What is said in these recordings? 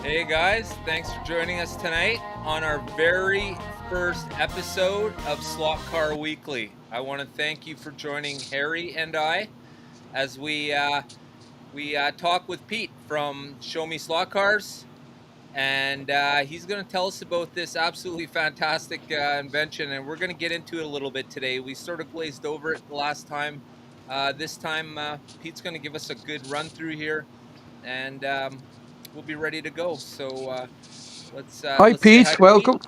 Hey guys, thanks for joining us tonight on our very first episode of Slot Car Weekly. I want to thank you for joining Harry and I as we talk with Pete from Show Me Slot Cars, and he's going to tell us about this absolutely fantastic invention, and we're going to get into it a little bit today. We sort of glazed over it the last time. This time, Pete's going to give us a good run through here, and we'll be ready to go. So Hi, let's say hi Pete. to Pete. Welcome.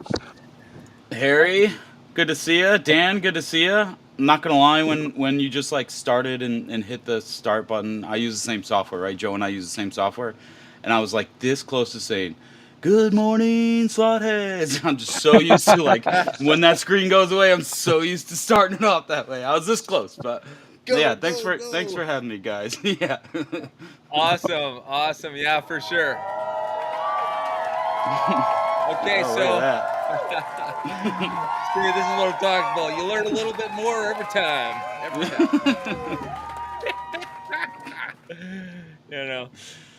Harry, good to see you. Dan, good to see you. I'm not gonna lie, when you just like started and hit the start button, I use the same software, right? Joe and I use the same software, and I was like this close to saying, "Good morning, slot heads." I'm just so used to like when that screen goes away. I'm so used to starting it off that way. I was this close, but yeah, thanks for having me, guys. Yeah. Awesome. Yeah, for sure. Okay, Oh, so look at see, this is what I'm talking about. You learn a little bit more every time. You know.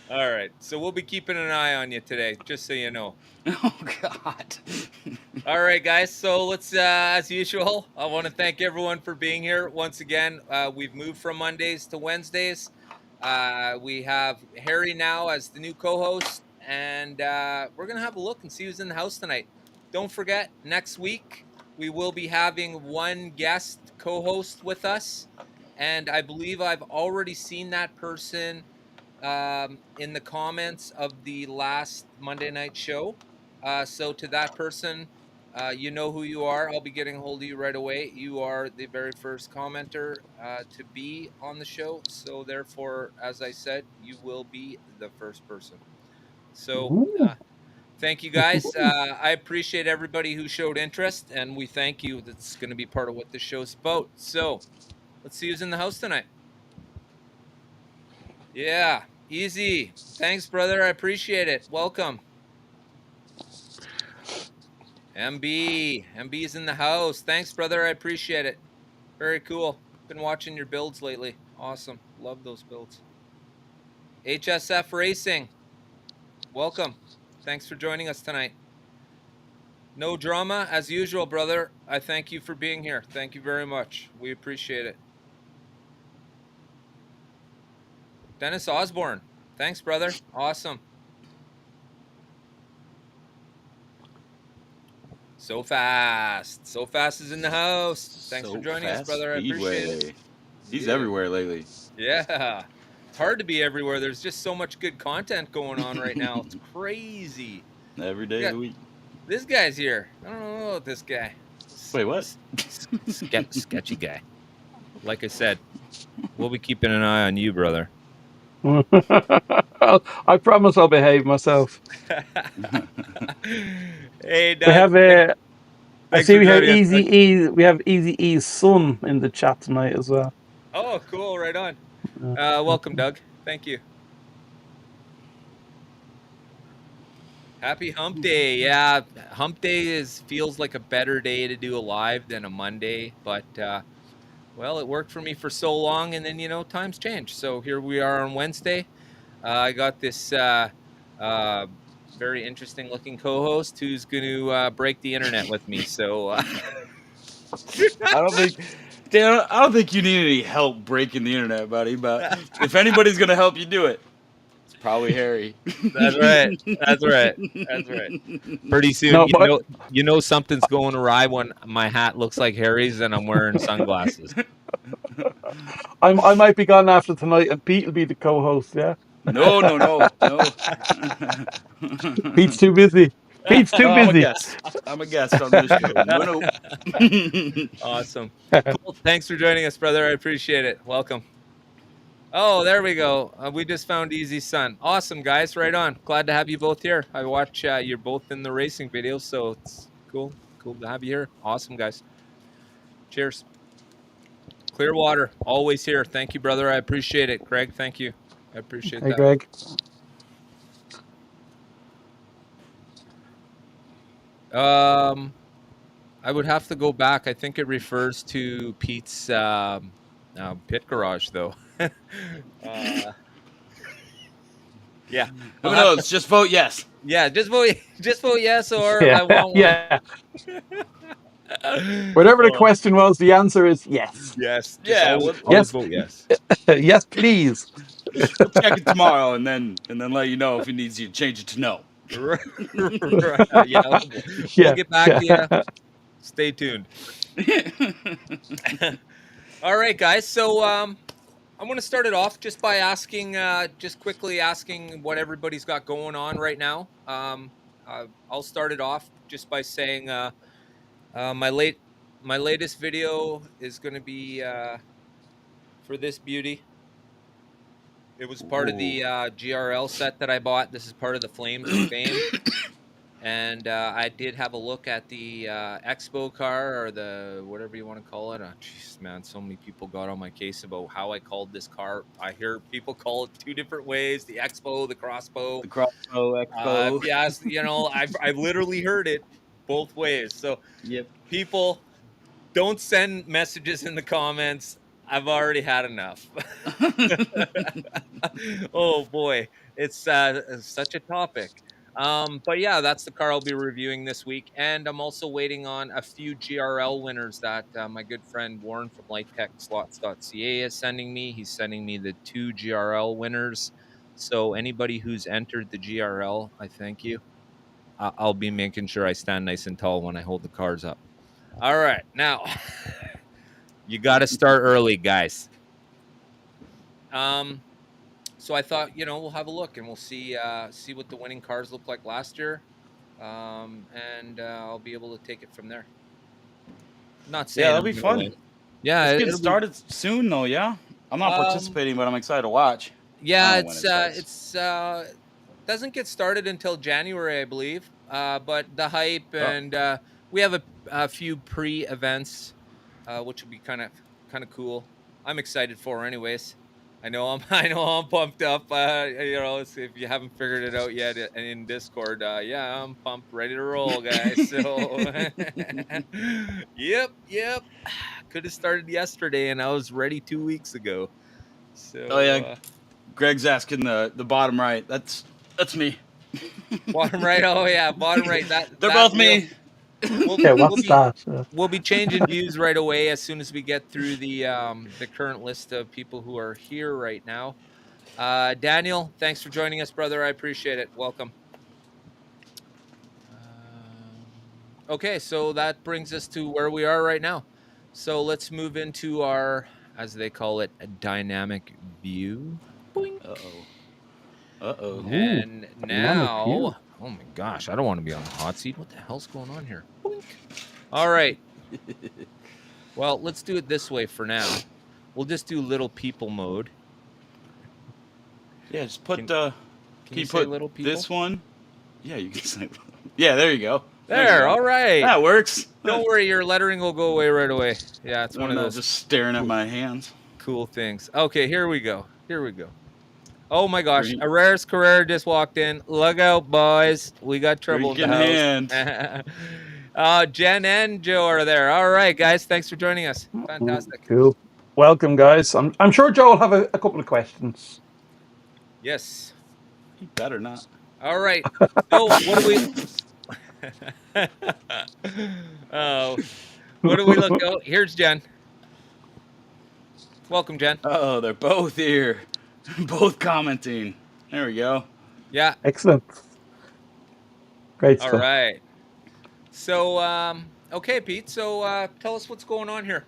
All right. So we'll be keeping an eye on you today, just so you know. Oh God. All right, guys. So let's, as usual, I want to thank everyone for being here once again. We've moved from Mondays to Wednesdays. We have Harry now as the new co-host, and we're gonna have a look and see who's in the house tonight. Don't forget, next week we will be having one guest co-host with us, and I believe I've already seen that person in the comments of the last Monday night show. So to that person, you know who you are. I'll be getting a hold of you right away. You are the very first commenter to be on the show. So therefore, as I said, you will be the first person. So thank you guys. I appreciate everybody who showed interest, and we thank you. That's going to be part of what the show's about. So let's see who's in the house tonight. Yeah, easy. Thanks, brother. I appreciate it. Welcome. MB's in the house. Thanks, brother. I appreciate it. Very cool. Been watching your builds lately. Awesome. Love those builds. HSF Racing. Welcome. Thanks for joining us tonight. No drama, as usual, brother. I thank you for being here. Thank you very much. We appreciate it. Dennis Osborne. Thanks, brother. Awesome. So fast. So fast is in the house. Thanks for joining us, brother. I appreciate it. He's Yeah. everywhere lately. Yeah. It's hard to be everywhere. There's just so much good content going on right now. It's crazy. Every day of the week. This guy's here. I don't know about this guy. Wait, what? Sketchy guy. Like I said, we'll be keeping an eye on you, brother. I promise I'll behave myself. Hey, Doug. We have a. I Thanks see for we have joining us, Easy Doug. E. We have Easy E's son in the chat tonight as well. Oh, cool. Right on. Welcome, Doug. Thank you. Happy Hump Day. Yeah, Hump Day feels like a better day to do a live than a Monday, but well, it worked for me for so long, and then times change. So here we are on Wednesday. I got this very interesting looking co-host who's going to break the internet with me. So I don't think, Dan, I don't think you need any help breaking the internet, buddy. But if anybody's gonna help you do it, it's probably Harry. That's right. Pretty soon, No, you know something's going awry when my hat looks like Harry's and I'm wearing sunglasses. I might be gone after tonight, and Pete will be the co-host. Yeah, No. Pete's too busy. Pete's too I'm a busy. guest. I'm a guest on this show. No. Awesome. Cool. Thanks for joining us, brother. I appreciate it. Welcome. Oh, there we go. We just found Easy's son. Awesome, guys. Right on. Glad to have you both here. I watch you're both in the racing videos, so it's cool. Cool to have you here. Awesome, guys. Cheers. Clearwater, always here. Thank you, brother. I appreciate it. Greg, thank you. I appreciate Hey, that. Greg. I would have to go back. I think it refers to Pete's pit garage, though. Who Yeah. knows? Just vote yes. Yeah, just vote yes, or Yeah, I want one. yeah. Whatever the Oh, question was, the answer is yes. yes, just Yeah, always Yes, vote yes. yes, please. we'll check it tomorrow and then let you know if it needs you to change it to no. Right. Yeah, we'll Yeah, get back to you. yeah. Stay tuned. All right, guys. So I'm going to start it off just by asking, just quickly asking what everybody's got going on right now. I'll start it off just by saying uh, my late my latest video is going to be for this beauty. It was part of Ooh. the GRL set that I bought. This is part of the Flames of Fame. And I did have a look at the expo car, or the whatever you want to call it. Jeez, man, so many people got on my case about how I called this car. I hear people call it two different ways: the expo, the crossbow. The Crossbow Expo. Yes, I've literally heard it both ways. So Yep. people, don't send messages in the comments. I've already had enough. Oh boy, it's such a topic. But yeah, that's the car I'll be reviewing this week, and I'm also waiting on a few GRL winners that my good friend Warren from LightTechSlots.ca is sending me. He's sending me the 2 GRL winners. So anybody who's entered the GRL, I thank you. I'll be making sure I stand nice and tall when I hold the cards up. All right, now you got to start early, guys. So I thought, we'll have a look and we'll see what the winning cars look like last year, and I'll be able to take it from there. Not saying Yeah, that'll I'm be gonna fun. win. Yeah, Let's get it'll be. started soon, though. Yeah, I'm not Um, participating, but I'm excited to watch. I yeah, don't know when it starts. it's doesn't get started until January, I believe. But the hype, Oh. and we have a few pre-events, which will be kind of cool. I'm excited for, anyways. I know I'm pumped up. If you haven't figured it out yet in Discord, yeah, I'm pumped, ready to roll, guys. So, yep. Could have started yesterday, and I was ready 2 weeks ago. Oh So, yeah, Greg's asking the bottom right. That's me. bottom right. Oh yeah, bottom right. They're That both real. me. We'll Yeah, we'll what's be that? we'll be changing views right away as soon as we get through the current list of people who are here right now. Daniel, thanks for joining us, brother. I appreciate it. Welcome. Okay, so that brings us to where we are right now. So let's move into our, as they call it, a dynamic view. Boink. Uh-oh. And Dynamic view. now, oh my gosh, I don't want to be on the hot seat. What the hell's going on here? Boink. All right. Well, let's do it this way for now. We'll just do little people mode. Yeah, just put Can you say put little people? this one? Yeah, you can say. Yeah, there you go. There, all right. That works. Don't worry, your lettering will go away right away. Yeah, it's one of those just staring at my hands. cool things. Okay, here we go. Oh my gosh, a Rares Carrera just walked in. Look out, boys. We got trouble in the house. Jen and Joe are there. All right, guys. Thanks for joining us. Fantastic. Cool. Welcome, guys. I'm sure Joe will have a couple of questions. Yes. He better not. All right. So what do we Oh. What do we look at? Here's Jen. Welcome, Jen. Oh, they're both here. Both commenting. There we go. Yeah. Excellent. Great stuff. All right. So, okay, Pete. So, tell us what's going on here.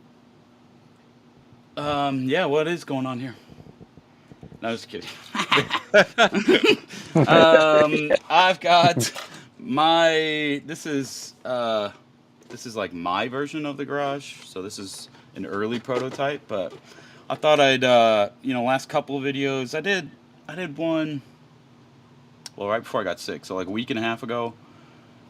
Yeah, what is going on here? No, just kidding. I've got this is like my version of the garage. So this is an early prototype, but I thought I'd last couple of videos I did one, well, right before I got sick, so like a week and a half ago.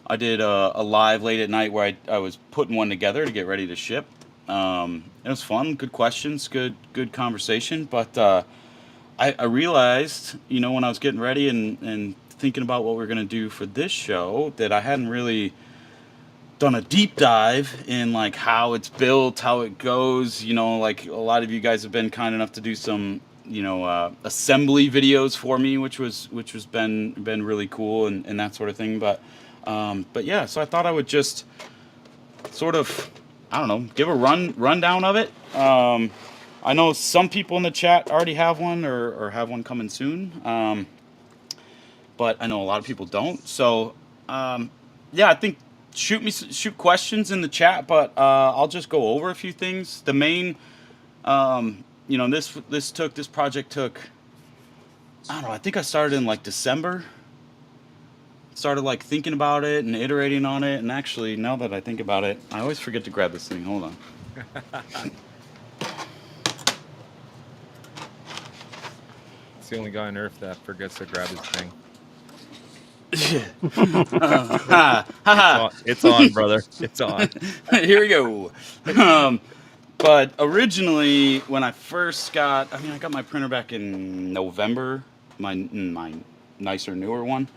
I did a live late at night where I was putting one together to get ready to ship. It was fun, good questions, good conversation, but I realized, when I was getting ready and thinking about what we were going to do for this show, that I hadn't really done a deep dive in like how it's built, how it goes. Like a lot of you guys have been kind enough to do some assembly videos for me, which was been really cool and that sort of thing. But yeah, so I thought I would just sort of, I don't know, give a rundown of it. I know some people in the chat already have one or have one coming soon. But I know a lot of people don't. So yeah, I think shoot questions in the chat, but I'll just go over a few things. The main, this project took, I don't know, I think I started in like December. Started like thinking about it and iterating on it, and actually, now that I think about it, I always forget to grab this thing. Hold on. It's the only guy on earth that forgets to grab his thing. It's on, brother. It's on. Here we go. But originally, when I first I got my printer back in November, my nicer, newer one,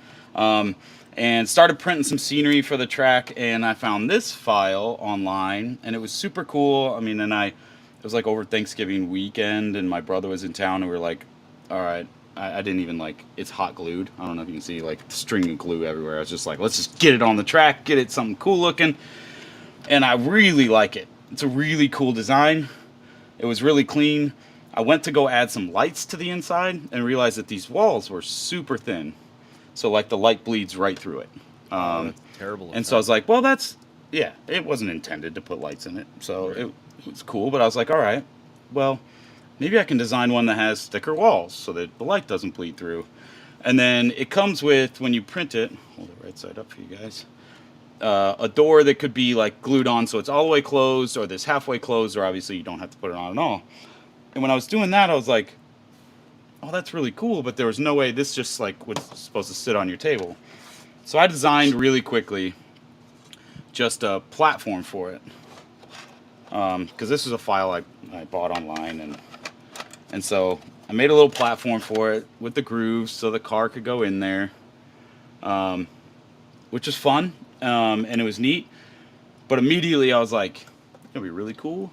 and started printing some scenery for the track, and I found this file online, and it was super cool. I mean, it was like over Thanksgiving weekend, and my brother was in town, and we were like, all right, I didn't even it's hot glued. I don't know if you can see like string of glue everywhere. I was just like, let's just get it on the track, get it something cool looking. And I really like it. It's a really cool design. It was really clean. I went to go add some lights to the inside and realized that these walls were super thin. So like the light bleeds right through it. That's terrible. And so I was like, well, it wasn't intended to put lights in it. So right. It was cool. But I was like, all right, well, maybe I can design one that has thicker walls so that the light doesn't bleed through. And then it comes with, when you print it, hold it right side up for you guys, a door that could be like glued on so it's all the way closed, or this halfway closed, or obviously you don't have to put it on at all. And when I was doing that, I was like, oh, that's really cool, but there was no way this just like was supposed to sit on your table. So I designed really quickly just a platform for it. Because this is a file I bought online, and so I made a little platform for it with the grooves so the car could go in there, which was fun, and it was neat. But immediately I was like, it'd be really cool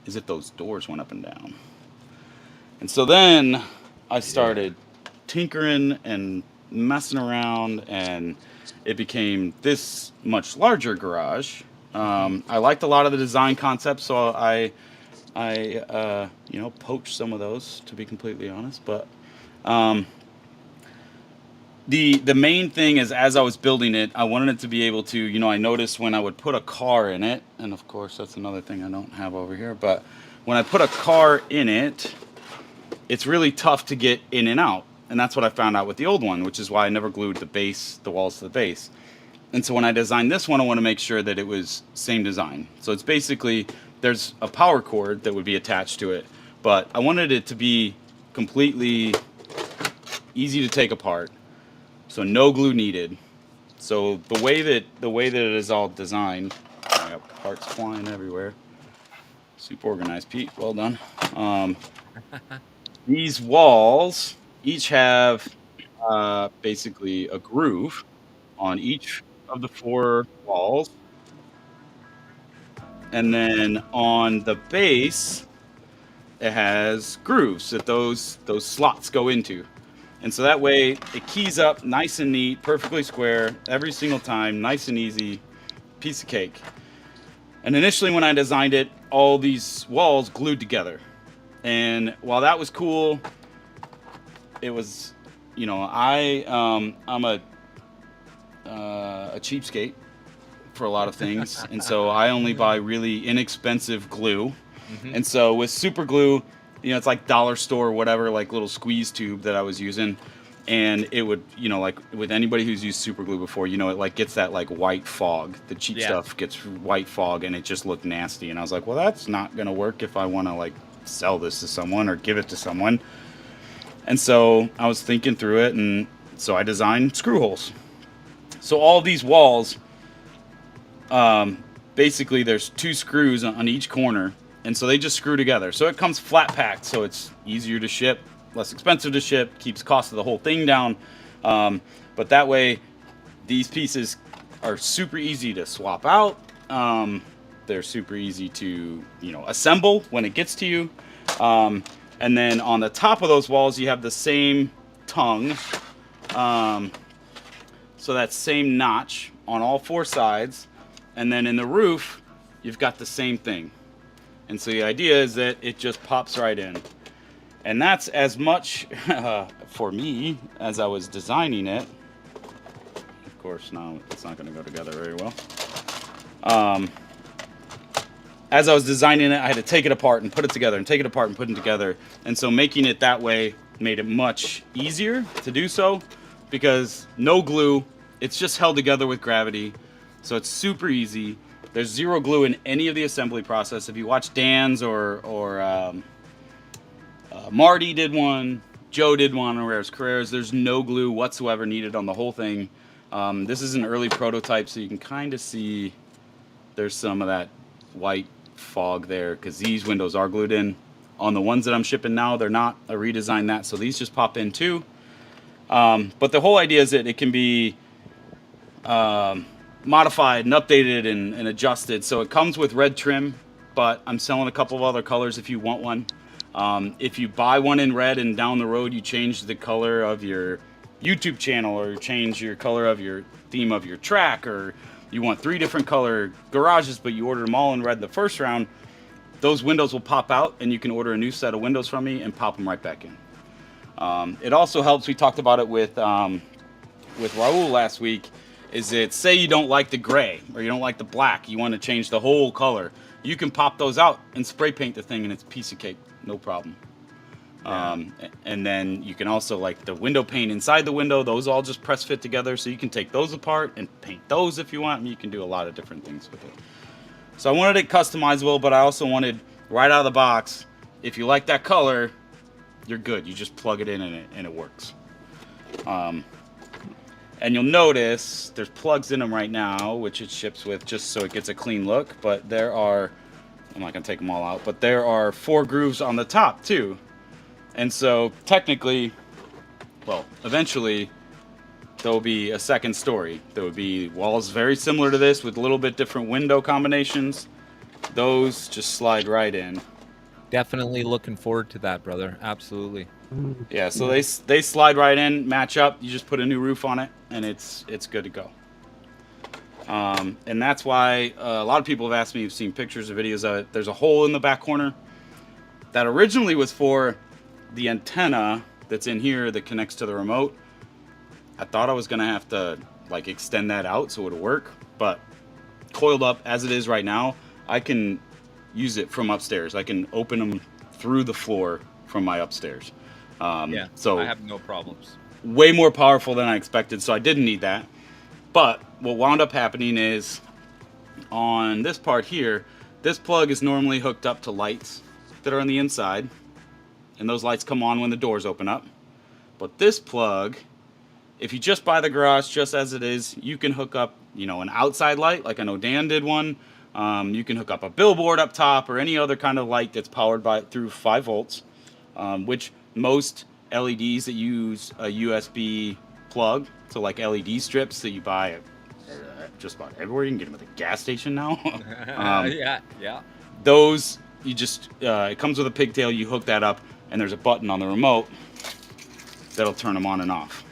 is if those doors went up and down. And so then I started tinkering and messing around, and it became this much larger garage. I liked a lot of the design concepts, so I poached some of those, to be completely honest. But the main thing is, as I was building it, I wanted it to be able to, I noticed when I would put a car in it, and of course that's another thing I don't have over here, but when I put a car in it, it's really tough to get in and out. And that's what I found out with the old one, which is why I never glued the walls to the base. And so when I designed this one, I want to make sure that it was same design. So it's basically, there's a power cord that would be attached to it, but I wanted it to be completely easy to take apart. So no glue needed. So the way that it is all designed, I got parts flying everywhere. Super organized, Pete. Well done. These walls each have basically a groove on each of the 4 walls, and then on the base it has grooves that those slots go into, and so that way it keys up nice and neat, perfectly square every single time, nice and easy, piece of cake. And initially when I designed it, all these walls glued together, and while that was cool, it was, I'm a cheapskate for a lot of things, and so I only buy really inexpensive glue. Mm-hmm. And so with super glue, it's like dollar store or whatever, like little squeeze tube that I was using, and it would, like with anybody who's used super glue before, it like gets that like white fog. The cheap stuff gets white fog, and it just looked nasty. And I was like, well, that's not gonna work if I want to like sell this to someone or give it to someone. And so I was thinking through it, and so I designed screw holes. So all these walls, basically there's 2 screws on each corner, and so they just screw together. So it comes flat packed, so it's easier to ship, less expensive to ship, keeps cost of the whole thing down. But that way, these pieces are super easy to swap out. They're super easy to, assemble when it gets to you. And then on the top of those walls, you have the same tongue. So that same notch on all 4 sides. And then in the roof, you've got the same thing. And so the idea is that it just pops right in. And that's as much for me as I was designing it. Of course, now it's not going to go together very well. As I was designing it, I had to take it apart and put it together and take it apart and put it together. And so making it that way made it much easier to do so, because no glue, it's just held together with gravity. So it's super easy. There's 0 glue in any of the assembly process. If you watch Dan's or Marty did one, Joe did one, or Rares Carreras, there's no glue whatsoever needed on the whole thing. This is an early prototype, so you can kind of see there's some of that white fog there, because these windows are glued in. On the ones that I'm shipping now, they're not. I redesigned that, so these just pop in too. But the whole idea is that it can be modified and updated and adjusted. So it comes with red trim, but I'm selling a couple of other colors if you want one. If you buy one in red and down the road you change the color of your YouTube channel, or change your color of your theme of your track, or you want 3 different color garages but you order them all in red the first round, those windows will pop out and you can order a new set of windows from me and pop them right back in. It also helps, we talked about it with Raul last week, is that say you don't like the gray or you don't like the black, you want to change the whole color, you can pop those out and spray paint the thing and it's a piece of cake, no problem. Yeah. And then you can also, like the window pane inside the window, those all just press fit together, so you can take those apart and paint those if you want, and you can do a lot of different things with it. So I wanted it customizable, but I also wanted right out of the box, if you like that color, you're good. You just plug it in and it works. And you'll notice there's plugs in them right now, which it ships with just so it gets a clean look, but there are, I'm not gonna take them all out, but there are 4 grooves on the top too. And so technically, well, eventually there'll be a second story. There would be walls very similar to this with a little bit different window combinations. Those just slide right in. Definitely looking forward to that, brother. Absolutely. Yeah, so they slide right in, match up. You just put a new roof on it, and it's good to go. And that's why a lot of people have asked me, you've seen pictures or videos of it. There's a hole in the back corner that originally was for the antenna that's in here that connects to the remote. I thought I was gonna have to like extend that out so it would work, but coiled up as it is right now, I can use it from upstairs. I can open them through the floor from my upstairs. Yeah, so I have no problems. Way more powerful than I expected, so I didn't need that. But what wound up happening is on this part here, this plug is normally hooked up to lights that are on the inside, and those lights come on when the doors open up. But this plug, if you just buy the garage just as it is, you can hook up, you know, an outside light, like I know Dan did one. You can hook up a billboard up top or any other kind of light that's powered by through 5 volts, which most LEDs that use a USB plug, so like LED strips that you buy at just about everywhere. You can get them at the gas station now. Yeah. Those, you just, it comes with a pigtail, you hook that up, and there's a button on the remote that'll turn them on and off.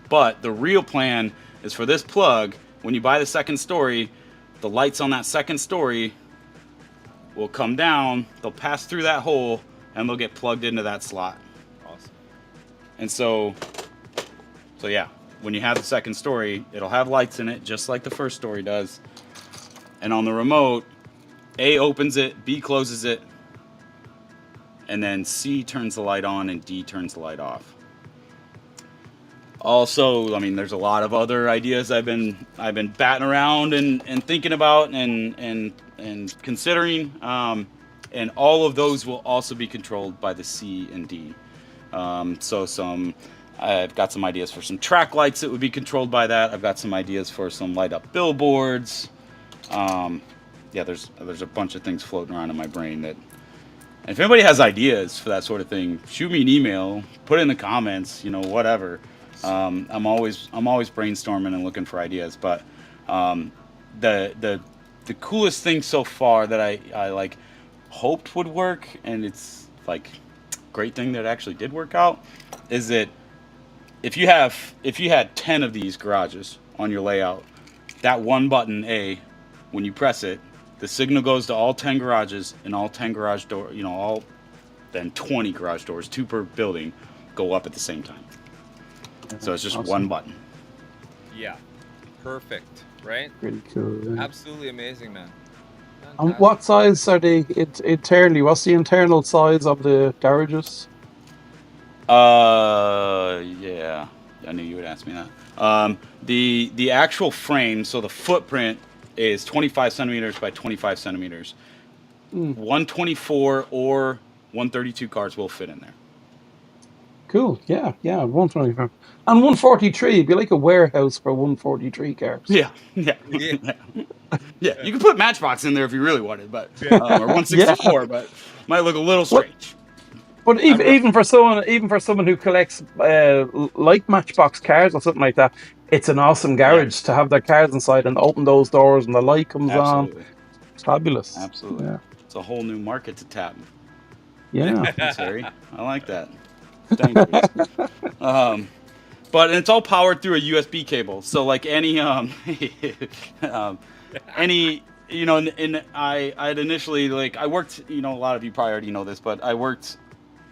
But the real plan is for this plug, when you buy the second story, the lights on that second story will come down, they'll pass through that hole, and they'll get plugged into that slot. Awesome. And so yeah, when you have the second story, it'll have lights in it, just like the first story does. And on the remote, A opens it, B closes it, and then C turns the light on and D turns the light off. Also, I mean, there's a lot of other ideas I've been batting around and thinking about and considering, and all of those will also be controlled by the C and D. I've got some ideas for some track lights that would be controlled by that. I've got some ideas for some light up billboards. Yeah, there's a bunch of things floating around in my brain that. And if anybody has ideas for that sort of thing, shoot me an email, put it in the comments, you know, whatever. I'm always brainstorming and looking for ideas. But the coolest thing so far that I like hoped would work, and it's like great thing that actually did work out is that if you had 10 of these garages on your layout, that one button A, when you press it, the signal goes to all 10 garages, and all 10 garage door, all then 20 garage doors, 2 per building, go up at the same time. So it's just Awesome. one button. Yeah. Perfect. Right? Really cool. Yeah. Absolutely amazing, man. And Fantastic. what size are they internally? What's the internal size of the garages? Yeah, I knew you would ask me that. The actual frame, so the footprint is 25 centimeters by 25 centimeters. Mm, 124 or 132 cars will fit in there. cool. Yeah. 125 and 143. It'd be like a warehouse for 143 cars. Yeah. Yeah. Yeah, you can put Matchbox in there if you really wanted, but Yeah. or 164, but might look a little What? strange. But I'm re- even for someone who collects like Matchbox cars or something like that, it's an awesome Yeah, garage to have their cars inside and open those doors and the light comes on. absolutely, It's fabulous. absolutely. Yeah. It's a whole new market to tap. Yeah. Thanks, Harry. I like that. Thanks. But it's all powered through a USB cable. So like any any and I'd initially like I worked, a lot of you probably already know this, but I worked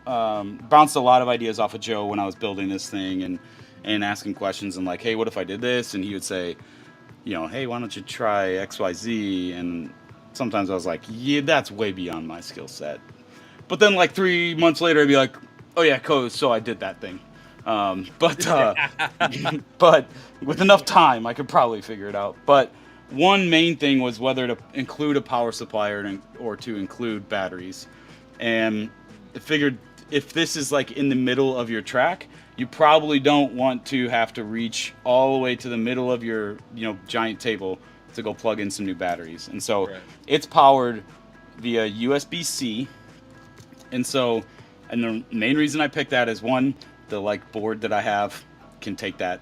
bounced a lot of ideas off of Joe when I was building this thing and asking questions and like, hey, what if I did this? And he would say, hey, why don't you try XYZ? And sometimes I was like, yeah, that's way beyond my skill set. But then like 3 months later, I'd be like, oh yeah, cool, so I did that thing. But with enough time, I could probably figure it out. But one main thing was whether to include a power supply or to include batteries. And I figured if this is like in the middle of your track, you probably don't want to have to reach all the way to the middle of your giant table to go plug in some new batteries. And so Right. it's powered via USB-C. And the main reason I picked that is one, the like board that I have can take that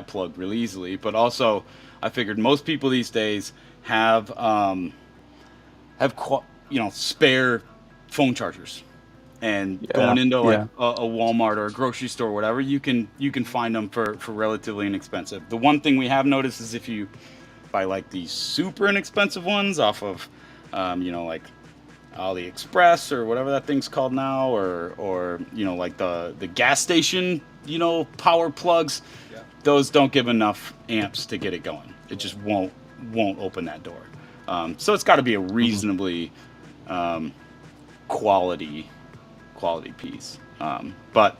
plug really easily. But also, I figured most people these days have spare phone chargers, and Yeah. going into like Yeah. a Walmart or a grocery store or whatever, you can find them for relatively inexpensive. The one thing we have noticed is if you buy like these super inexpensive ones off of like AliExpress or whatever that thing's called now, or like the gas station power plugs, Yeah. those don't give enough amps to get it going. It just won't open that door. So it's got to be a reasonably quality piece. But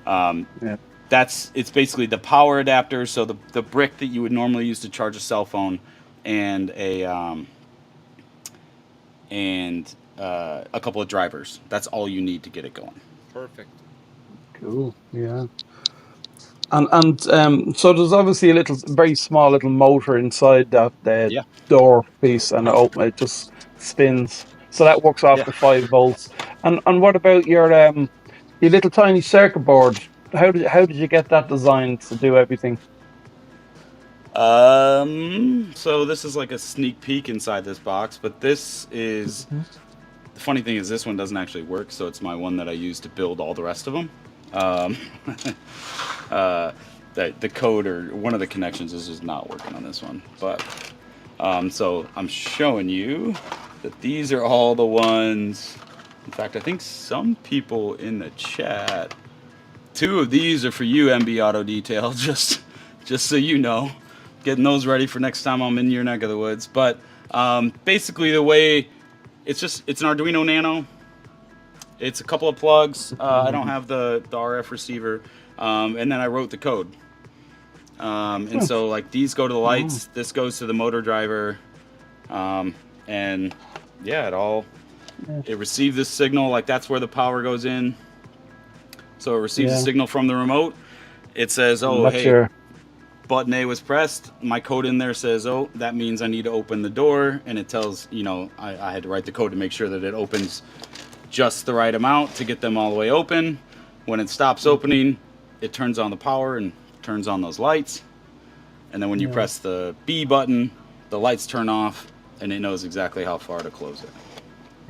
Yeah. it's basically the power adapter, so the brick that you would normally use to charge a cell phone, and a couple of drivers. That's all you need to get it going. Perfect. Cool. Yeah. And so there's obviously a very small little motor inside that Yeah. door piece, and it just spins. So that works off Yeah. the 5 volts. And what about your little tiny circuit board? How did you get that designed to do everything? So this is like a sneak peek inside this box, but this is Mhm. the funny thing is this one doesn't actually work, so it's my one that I use to build all the rest of them. The code or one of the connections is just not working on this one, but so I'm showing you that these are all the ones. In fact, I think some people in the chat, 2 of these are for you, MB Auto Detail, just so you know. Getting those ready for next time I'm in your neck of the woods. But basically the way it's an Arduino Nano. It's a couple of plugs. I don't have the RF receiver, and then I wrote the code. And so like these go to the lights, this goes to the motor driver, and yeah, it received this signal. Like that's where the power goes in. So it receives a signal from the remote. It says, "Oh, That's hey, your button A was pressed." My code in there says, "Oh, that means I need to open the door," and it tells I had to write the code to make sure that it opens just the right amount to get them all the way open. When it stops opening, it turns on the power and turns on those lights. And then when you press the B button, the lights turn off, and it knows exactly how far to close it.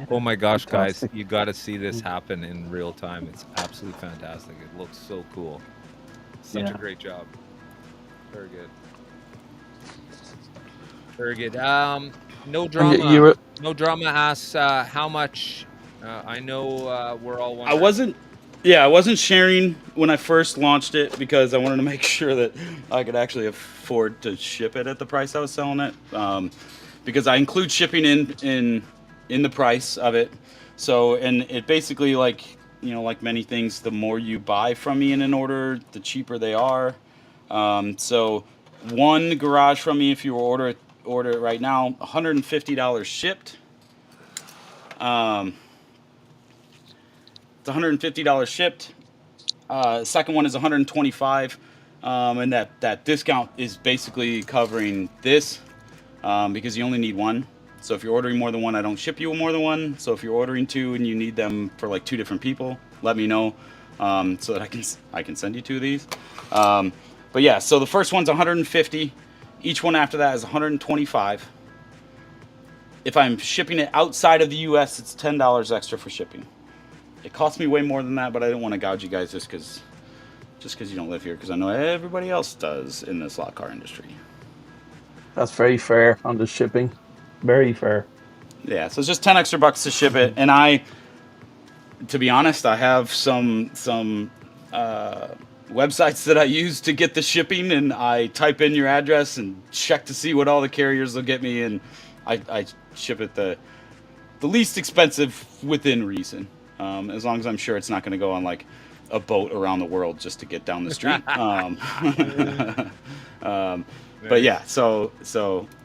Oh my gosh, guys, Fantastic. you got to see this happen in real time. It's absolutely fantastic. It looks so cool. Such a Yeah. great job. Very good. Very good. No And drama. were No drama asks how much. I know we're all I wondering. wasn't sharing when I first launched it because I wanted to make sure that I could actually afford to ship it at the price I was selling it. Because I include shipping in the price of it. So, and it basically, like, like many things, the more you buy from me in an order, the cheaper they are. So one garage from me, if you order it right now, $150 shipped. Um, it's $150 shipped. Second one is $125, and that discount is basically covering this, because you only need one. So if you're ordering more than one, I don't ship you more than one. So if you're ordering two and you need them for like 2 different people, let me know, so that I can send you 2 of these. But yeah, so the first one's 150. Each one after that is 125. If I'm shipping it outside of the U.S., it's $10 extra for shipping. It costs me way more than that, but I didn't want to gouge you guys just because you don't live here, because I know everybody else does in this lot car industry. That's very fair on the shipping. Very fair. Yeah, so it's just 10 extra bucks to ship it, and to be honest, I have some websites that I use to get the shipping, and I type in your address and check to see what all the carriers will get me, and I ship it the least expensive within reason, as long as I'm sure it's not going to go on like a boat around the world just to get down the street. But yeah, so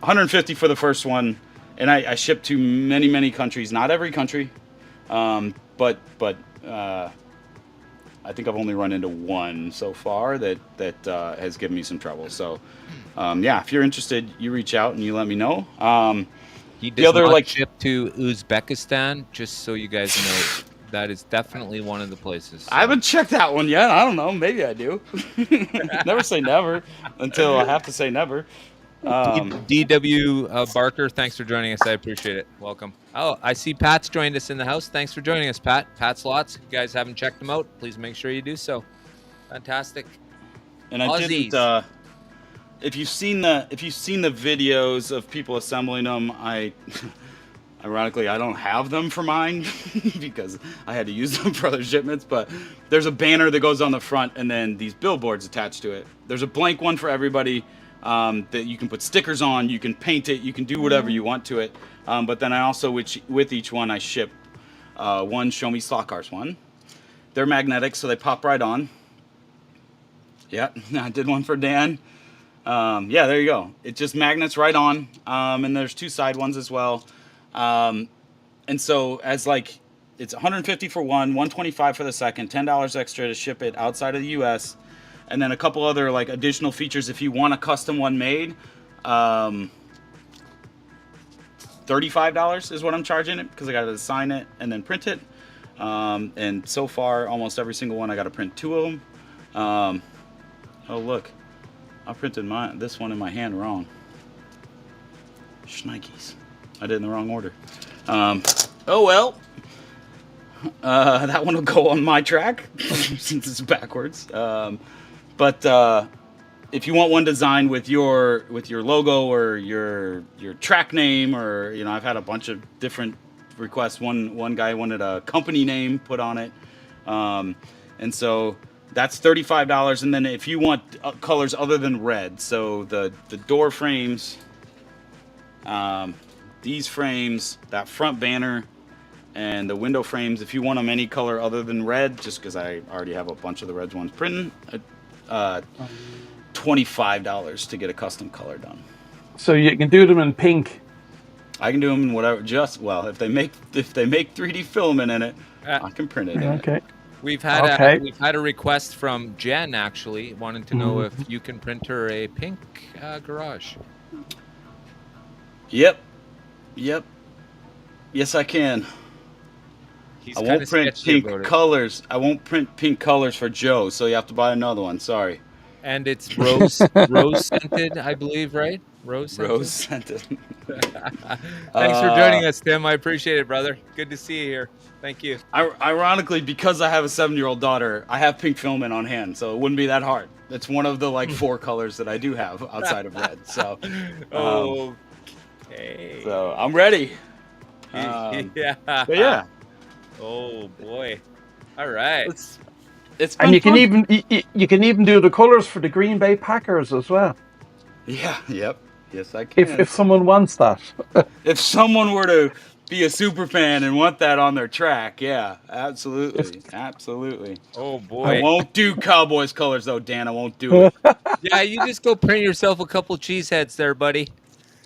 150 for the first one, and I ship to many countries. Not every country, but I think I've only run into one so far that has given me some trouble. So yeah, if you're interested, you reach out and you let me know. He The does other, not like- ship to Uzbekistan, just so you guys know. That is definitely one of the places. I haven't checked that one yet. I don't know. Maybe I do. Never say never until I have to say never. DW Barker, thanks for joining us. I appreciate it. Welcome. Oh, I see Pat's joined us in the house. Thanks for joining us, Pat. Pat's Lots. If you guys haven't checked them out, please make sure you do so. Fantastic. And I Aussies. didn't. If you've seen the videos of people assembling them, ironically, I don't have them for mine because I had to use them for other shipments. But there's a banner that goes on the front, and then these billboards attached to it. There's a blank one for everybody that you can put stickers on. You can paint it. You can do whatever you want to it. But then I also, with each one, I ship one Show Me Slot Cars one. They're magnetic, so they pop right on. Yeah, I did one for Dan. Yeah, there you go. It just magnets right on. And there's 2 side ones as well. And so it's 150 for one, 125 for the second, $10 extra to ship it outside of the U.S. And then a couple other like additional features if you want a custom one made. $35 is what I'm charging it because I got to design it and then print it. And so far, almost every single one I got to print 2 of them. Oh look, I printed this one in my hand wrong. Shnikes. I did it in the wrong order. Oh well. That one will go on my track since it's backwards. But if you want one designed with your logo or your track name, or I've had a bunch of different requests. One guy wanted a company name put on it, and so that's $35. And then if you want colors other than red, so the door frames, these frames, that front banner, and the window frames, if you want them any color other than red, just because I already have a bunch of the red ones printing, $25 to get a custom color done. So you can do them in pink. I can do them in whatever. If they make 3D filament in it, I can print it in it. Okay. We've had a request from Jen actually wanting to know if you can print her a pink garage. Yep. Yes, I can. He's I won't print sketchy pink about it. colors. I won't print pink colors for Joe, so you have to buy another one. Sorry. And it's rose scented, I believe, right? Rose Rose scented. scented. Thanks for joining us, Tim. I appreciate it, brother. Good to see you here. Thank you. Ironically, because I have a 7-year-old daughter, I have pink filament on hand, so it wouldn't be that hard. It's one of the like 4 colors that I do have outside of red. So, okay. so I'm ready. Yeah. But yeah, Oh boy. All right. it's And been you can fun. even you can even do the colors for the Green Bay Packers as well, Yeah. Yep. Yes, I can. if someone wants that. If someone were to be a super fan and want that on their track, yeah, absolutely, absolutely. Oh I boy. won't do Cowboys colors though, Dan. I won't do it. Yeah, you just go print yourself a couple cheese heads there, buddy.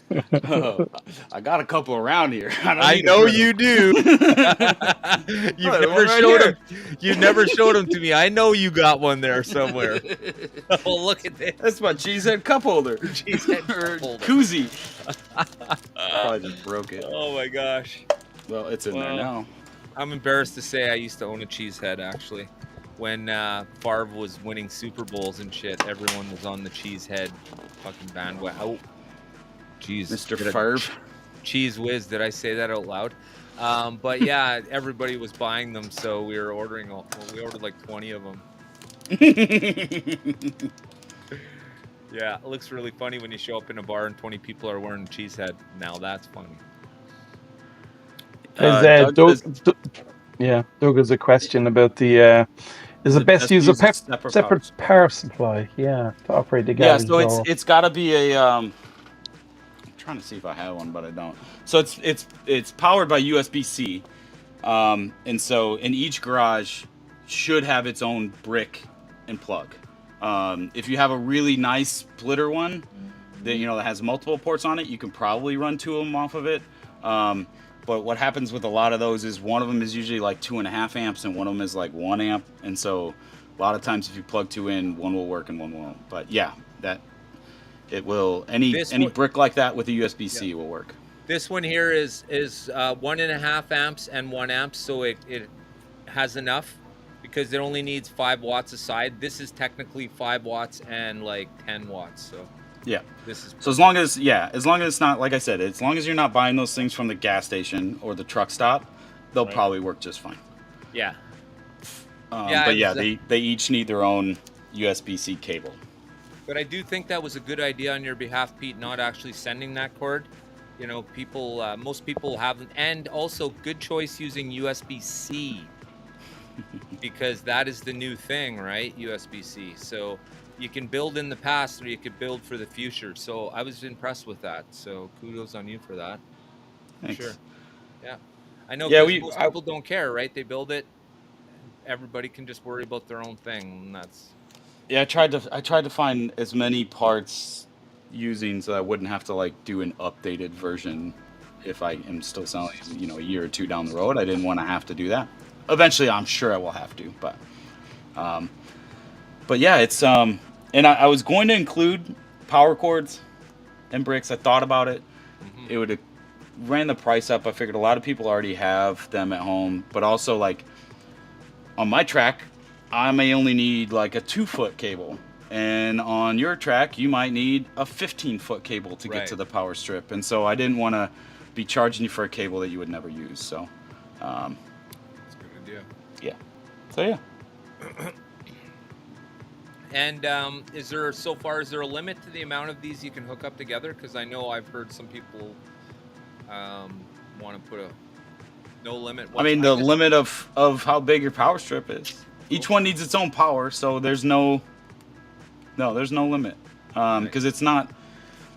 I got a couple around here. I don't I need to know print you 'em. do. You've Oh, never right showed here. them. You never showed them to me. I know you got one there somewhere. Oh, look at this. That's my cheesehead cup holder. Cheesehead cup Or holder. koozie. Probably just broke it. Oh my gosh. Well, it's in there Well, now. I'm embarrassed to say I used to own a cheese head actually. When Favre was winning Super Bowls and shit, everyone was on the cheese head fucking bandwagon. Oh, jeez. Mr. Did I- Favre. Cheese whiz. Did I say that out loud? But yeah, everybody was buying them, so we were ordering. We ordered like 20 of them. Yeah, it looks really funny when you show up in a bar and 20 people are wearing a cheese head. Now that's funny. Doug has a question about the. Is it best to use a separate power supply? Yeah, to operate the Yeah, garage so door. it's got to be a. I'm trying to see if I have one, but I don't. So it's powered by USB-C, and so in each garage should have its own brick and plug. If you have a really nice splitter one, that that has multiple ports on it, you can probably run 2 of them off of it. But what happens with a lot of those is one of them is usually like 2.5 amps and one of them is like 1 amp. And so a lot of times if you plug 2 in, one will work and one won't. But yeah, that it will. Any brick like that with a USB-C will work. This one here is 1.5 amps and 1 amp, so it has enough because it only needs 5 watts a side. This is technically 5 watts and like 10 watts. So yeah. This is so as long as it's not, like I said, as long as you're not buying those things from the gas station or the truck stop, they'll probably work just fine. Yeah. But yeah, they each need their own USB-C cable. But I do think that was a good idea on your behalf, Pete, not actually sending that cord. People, most people haven't, and also good choice using USB-C because that is the new thing, right? USB-C. So you can build in the past or you could build for the future. So I was impressed with that. So kudos on you for that. Thanks. Sure. Yeah. I know most people don't care, right? They build it. Everybody can just worry about their own thing. And that's. Yeah, I tried to find as many parts using so I wouldn't have to like do an updated version if I am still selling, a year or 2 down the road. I didn't want to have to do that. Eventually, I'm sure I will have to, but yeah, it's and I was going to include power cords and bricks. I thought about it. Mm-hmm. It would have ran the price up. I figured a lot of people already have them at home, but also like on my track, I may only need like a 2-foot cable, and on your track, you might need a 15-foot cable to get to the power strip. And so I didn't want to be charging you for a cable that you would never use. So, that's a good idea. Yeah. So yeah. And is there a limit to the amount of these you can hook up together? Because I know I've heard some people want to put a no limit. I mean, the limit of how big your power strip is. Each one needs its own power, so there's no limit. Because it's not,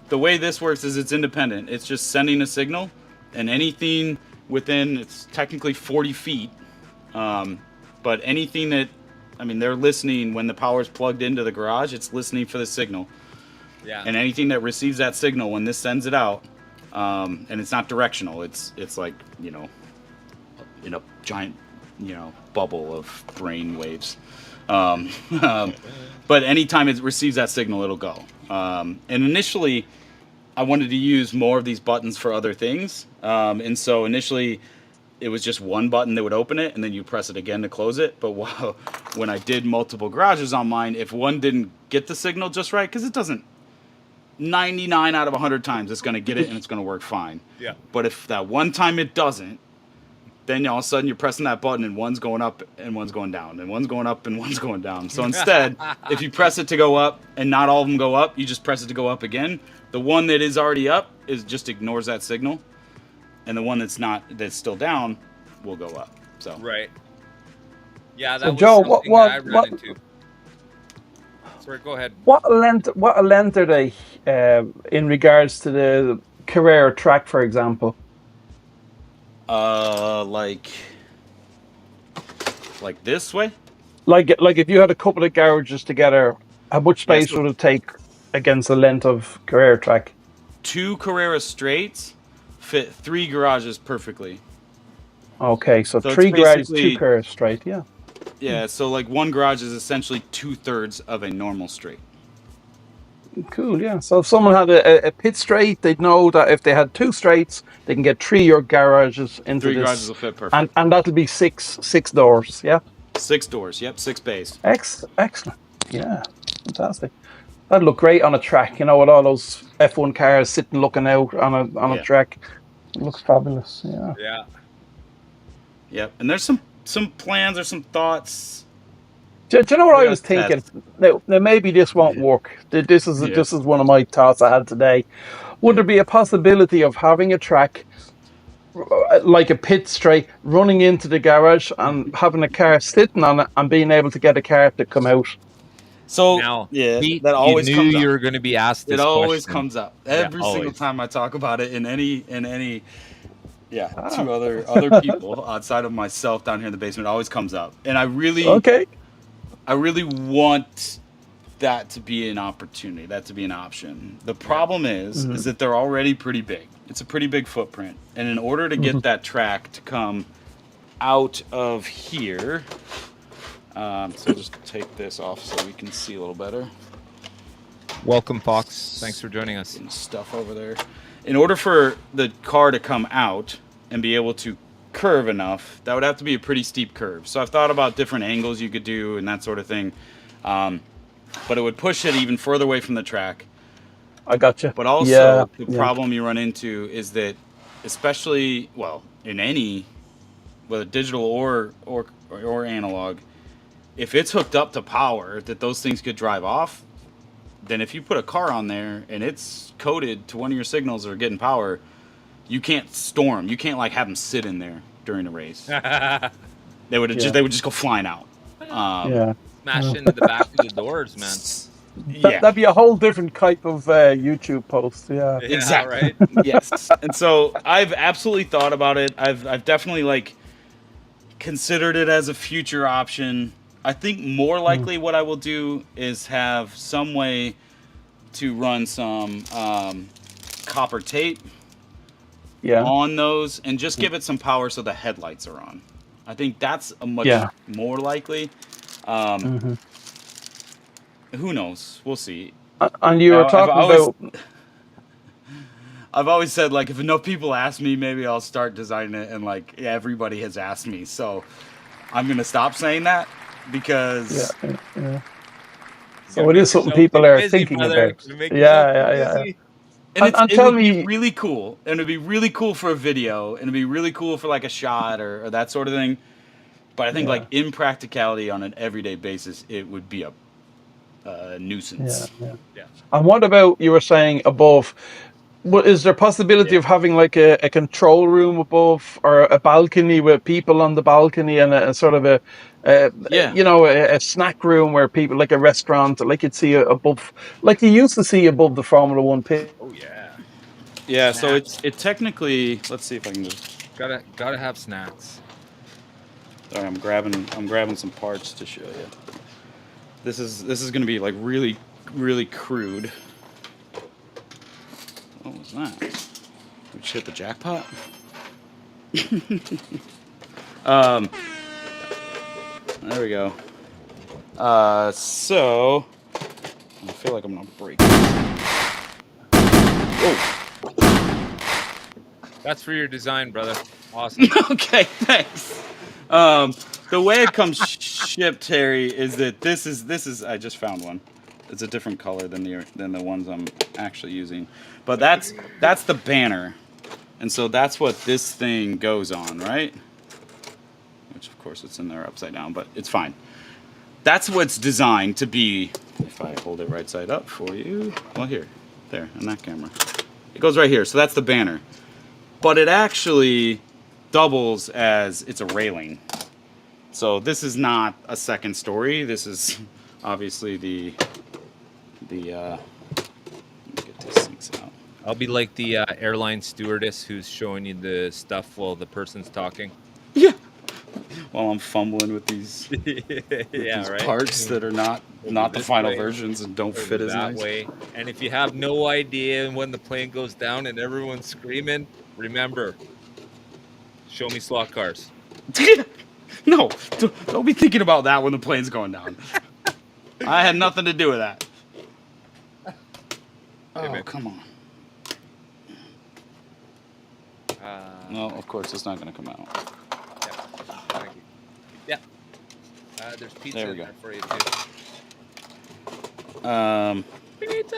the way this works is it's independent. It's just sending a signal, and anything within, it's technically 40 feet. But anything that, they're listening when the power's plugged into the garage, it's listening for the signal. Yeah. And anything that receives that signal when this sends it out, and it's not directional, it's like, in a giant, bubble of brain waves. But anytime it receives that signal, it'll go. And initially, I wanted to use more of these buttons for other things. And so initially, it was just one button that would open it, and then you press it again to close it. But when I did multiple garages on mine, if one didn't get the signal just right, because it doesn't, 99 out of 100 times it's going to get it and it's going to work fine. Yeah. But if that one time it doesn't, then all of a sudden you're pressing that button and one's going up and one's going down, and one's going up and one's going down. So instead, if you press it to go up and not all of them go up, you just press it to go up again. The one that is already up just ignores that signal, and the one that's still down will go up. So Right. Yeah, that So, was Joe, something what- that I ran what- into. Sorry, go ahead. What length are they in regards to the Carrera track, for example? like this way. Like if you had a couple of garages together, how much space so- would it take against the length of Carrera track? 2 Carrera straights fit 3 garages perfectly. Okay, so So it's 3 garages, 2 basically- Carrera straight, yeah. Yeah, so like one garage is essentially 2/3 of a normal straight. Cool, yeah. So if someone had a pit straight, they'd know that if they had 2 straights, they can get 3 your garages into 3 this. garages will fit perfect. And that'll be six doors, yeah? 6 doors. Yep, 6 bays. Excellent. Yeah, fantastic. That'd look great on a track, with all those F1 cars sitting looking out on a Yeah. track. It looks fabulous, yeah. Yeah. Yep, and there's some plans or some thoughts. Do you know what We I was gotta thinking? test. Now maybe this won't work. This is one of my thoughts I had today. Would there be a possibility of having a track like a pit straight running into the garage and having a car sitting on it and being able to get a car to come out? So Now, yeah, Pete, that always you knew comes up. you were going to be asked this It always question. comes up every single always. time I talk about it in any Ah. to other people outside of myself down here in the basement. It always comes up, and I really want that to be an opportunity, that to be an option. The problem is that they're already pretty big. It's a pretty big footprint, and in order to get that track to come out of here, so just take this off so we can see a little better. Welcome, Fox. Thanks for joining us. And stuff over there. In order for the car to come out and be able to curve enough, that would have to be a pretty steep curve. So I've thought about different angles you could do and that sort of thing. But it would push it even further away from the track. I gotcha. But also, Yeah, the yeah. problem you run into is that, especially, well, in any, whether digital or analog, if it's hooked up to power, that those things could drive off, then if you put a car on there and it's coded to one of your signals or getting power, you can't store them. You can't like have them sit in there during a race. They would just go flying out. Yeah. Smash into the back of the doors, man. Yeah. That'd be a whole different type of YouTube post. Yeah. Yeah, Exactly. right? Yes. And so I've absolutely thought about it. I've definitely like considered it as a future option. I think more likely what I will do is have some way to run some copper tape Yeah. on those and just give it some power so the headlights are on. I think that's a much more likely. Who knows? We'll see. And you were I've talking always- about. I've always said, like, if enough people ask me, maybe I'll start designing it, and like everybody has asked me, so I'm gonna stop saying that because Yeah. So it is something people are thinking about. Yeah. and and it tell would be me- really cool, and it'd be really cool for a video, and it'd be really cool for like a shot or that sort of thing. But I think like in practicality on an everyday basis, it would be a nuisance. Yeah. And what about, you were saying above? Is there a possibility of having like a control room above, or a balcony with people on the balcony, and a sort of a snack room where people, like a restaurant, like you'd see above, like you used to see above the Formula One pit? Oh yeah. Yeah, so it technically. Let's see if I can just. Gotta have snacks. Sorry, I'm grabbing some parts to show you. This is gonna be like really, really crude. What was that? We just hit the jackpot. There we go. So I feel like I'm gonna break. Whoa. That's for your design, brother. Awesome. Okay, thanks. The way it comes shipped, Harry, is that this is. I just found one. It's a different color than the ones I'm actually using, but that's the banner, and so that's what this thing goes on, right? Which of course it's in there upside down, but it's fine. That's what's designed to be. If I hold it right side up for you, well here, there, in that camera, it goes right here. So that's the banner, but it actually doubles as it's a railing. So this is not a second story. This is obviously the let me get these things out. I'll be like the airline stewardess who's showing you the stuff while the person's talking. Yeah. While I'm fumbling with these Yeah, right. parts that are not the final versions and don't fit as that nice. way. And if you have no idea when the plane goes down and everyone's screaming, remember, show me slot cars. No, don't be thinking about that when the plane's going down. I had nothing to do with that. Oh, man. come on. No, of course it's not going to come out. Yeah. Thank you. Yeah. There's pizza There we in go. there for you too. Pizza.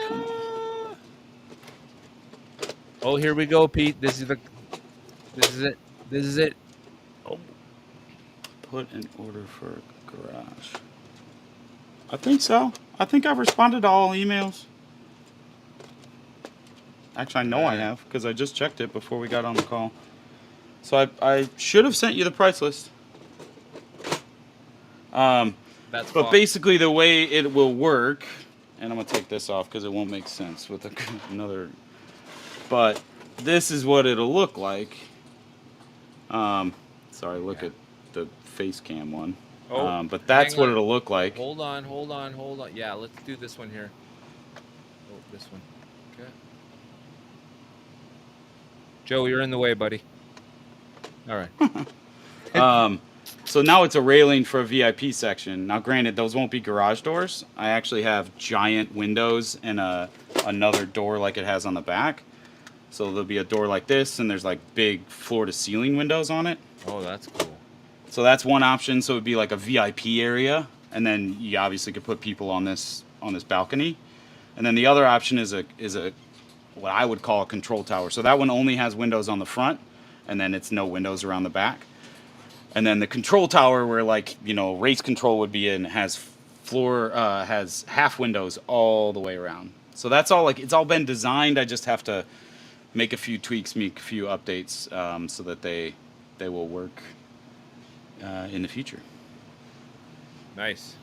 Oh, here we go, Pete. This is it. This is it. Oh. Put an order for a garage. I think so. I think I've responded to all emails. Actually, I know I have because I just checked it before we got on the call. So I should have sent you the price list. But That's basically the way it will work, and I'm gonna take this off because it won't make sense with another. But this is what it'll look like. Sorry, look at the face cam one. Oh, but that's hang what on. it'll look like. Hold on. Yeah, let's do this one here. Oh, this one. Okay. Joe, you're in the way, buddy. All right. So now it's a railing for a VIP section. Now, granted, those won't be garage doors. I actually have giant windows and another door like it has on the back. So there'll be a door like this, and there's like big floor-to-ceiling windows on it. Oh, that's cool. So that's one option. So it'd be like a VIP area, and then you obviously could put people on this balcony. And then the other option is a what I would call a control tower. So that one only has windows on the front, and then it's no windows around the back. And then the control tower, where race control would be in, has has half windows all the way around. So that's all it's all been designed. I just have to make a few tweaks, make a few updates, so that they will work in the future. Nice.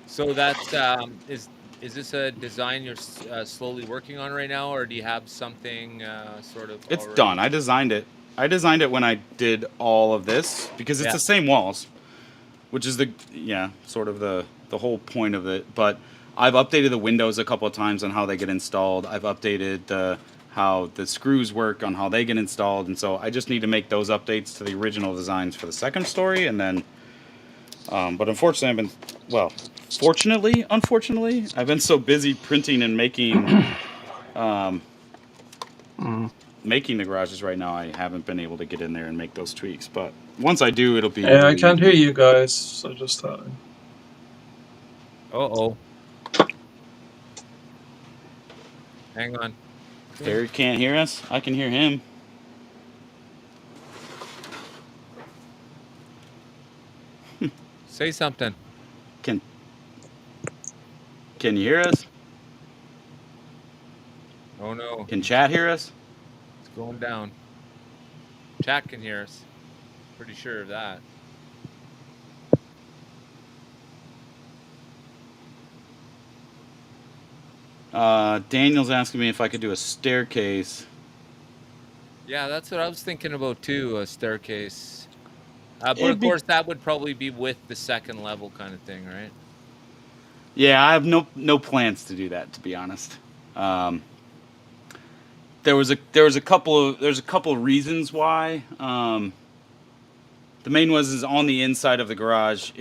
So that's is this a design you're slowly working on right now, or do you have something sort of? It's already? done. I designed it. When I did all of this because it's the same walls, which is sort of the whole point of it. But I've updated the windows a couple of times on how they get installed. I've updated how the screws work on how they get installed, and so I just need to make those updates to the original designs for the second story, and then. But unfortunately, unfortunately, I've been so busy printing and making. Making the garages right now, I haven't been able to get in there and make those tweaks. But once I do, it'll be. Yeah, I can't hear you guys. So just. Uh-oh. Hang on. Eric can't hear us. I can hear him. Say something. Can you hear us? Oh no. Can chat hear us? It's going down. Chat can hear us. Pretty sure of that. Daniel's asking me if I could do a staircase. Yeah, that's what I was thinking about too, a staircase. But of course, that would probably be with the second level kind of thing, right? Yeah, I have no plans to do that, to be honest. There's a couple of reasons why. The main was on the inside of the garage.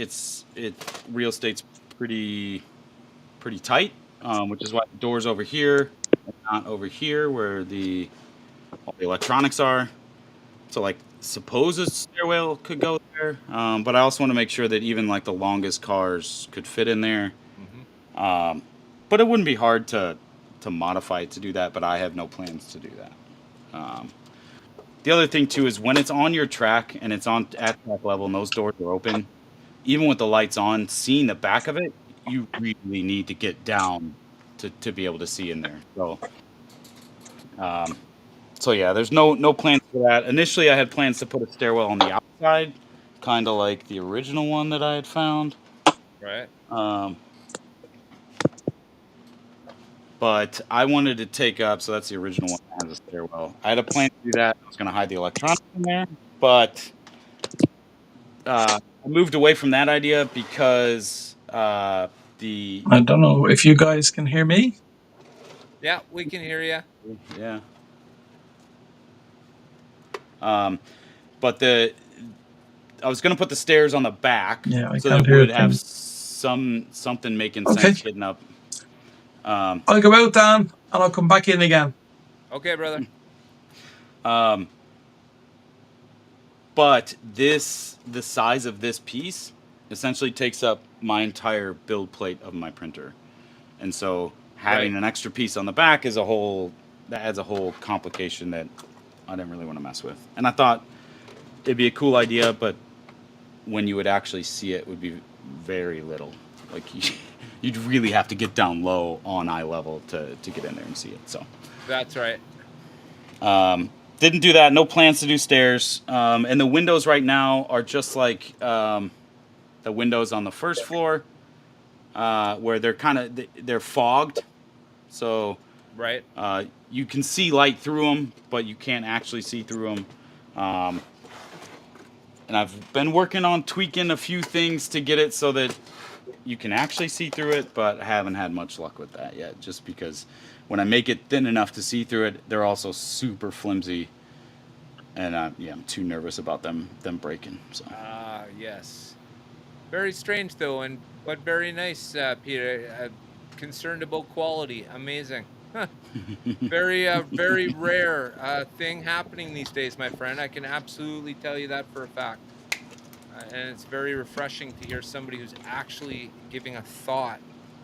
Real estate's pretty tight, which is why the door's over here, and not over here where the all the electronics are. So like, suppose a stairwell could go there, but I also want to make sure that even like the longest cars could fit in there. Mm-hmm. But it wouldn't be hard to modify it to do that. But I have no plans to do that. The other thing too is when it's on your track and it's on at track level and those doors are open, even with the lights on, seeing the back of it, you really need to get down to be able to see in there. So yeah, there's no plans for that. Initially, I had plans to put a stairwell on the outside, kind of like the original one that I had found. Right. But I wanted to take up, so that's the original one that has a stairwell. I had a plan to do that. I was going to hide the electronics in there, but I moved away from that idea because I don't know if you guys can hear me. Yeah, we can hear you. Yeah. But I was gonna put the stairs on the back, Yeah, I so can't that we hear would a have thing. something making Okay. sense getting up. I'll go out, Dan, and I'll come back in again. Okay, brother. But the size of this piece essentially takes up my entire build plate of my printer, and so having Right. an extra piece on the back adds a whole complication that I didn't really want to mess with. And I thought it'd be a cool idea, but when you would actually see it would be very little. Like you'd really have to get down low on eye level to get in there and see it. So That's right. didn't do that. No plans to do stairs. And the windows right now are just like the windows on the first floor, where they're fogged. So Right. you can see light through them, but you can't actually see through them. And I've been working on tweaking a few things to get it so that you can actually see through it, but I haven't had much luck with that yet. Just because when I make it thin enough to see through it, they're also super flimsy, and I'm too nervous about them breaking. So Yes. Very strange though, but very nice, Peter. Concerned about quality. Amazing. Very rare thing happening these days, my friend. I can absolutely tell you that for a fact. And it's very refreshing to hear somebody who's actually giving a thought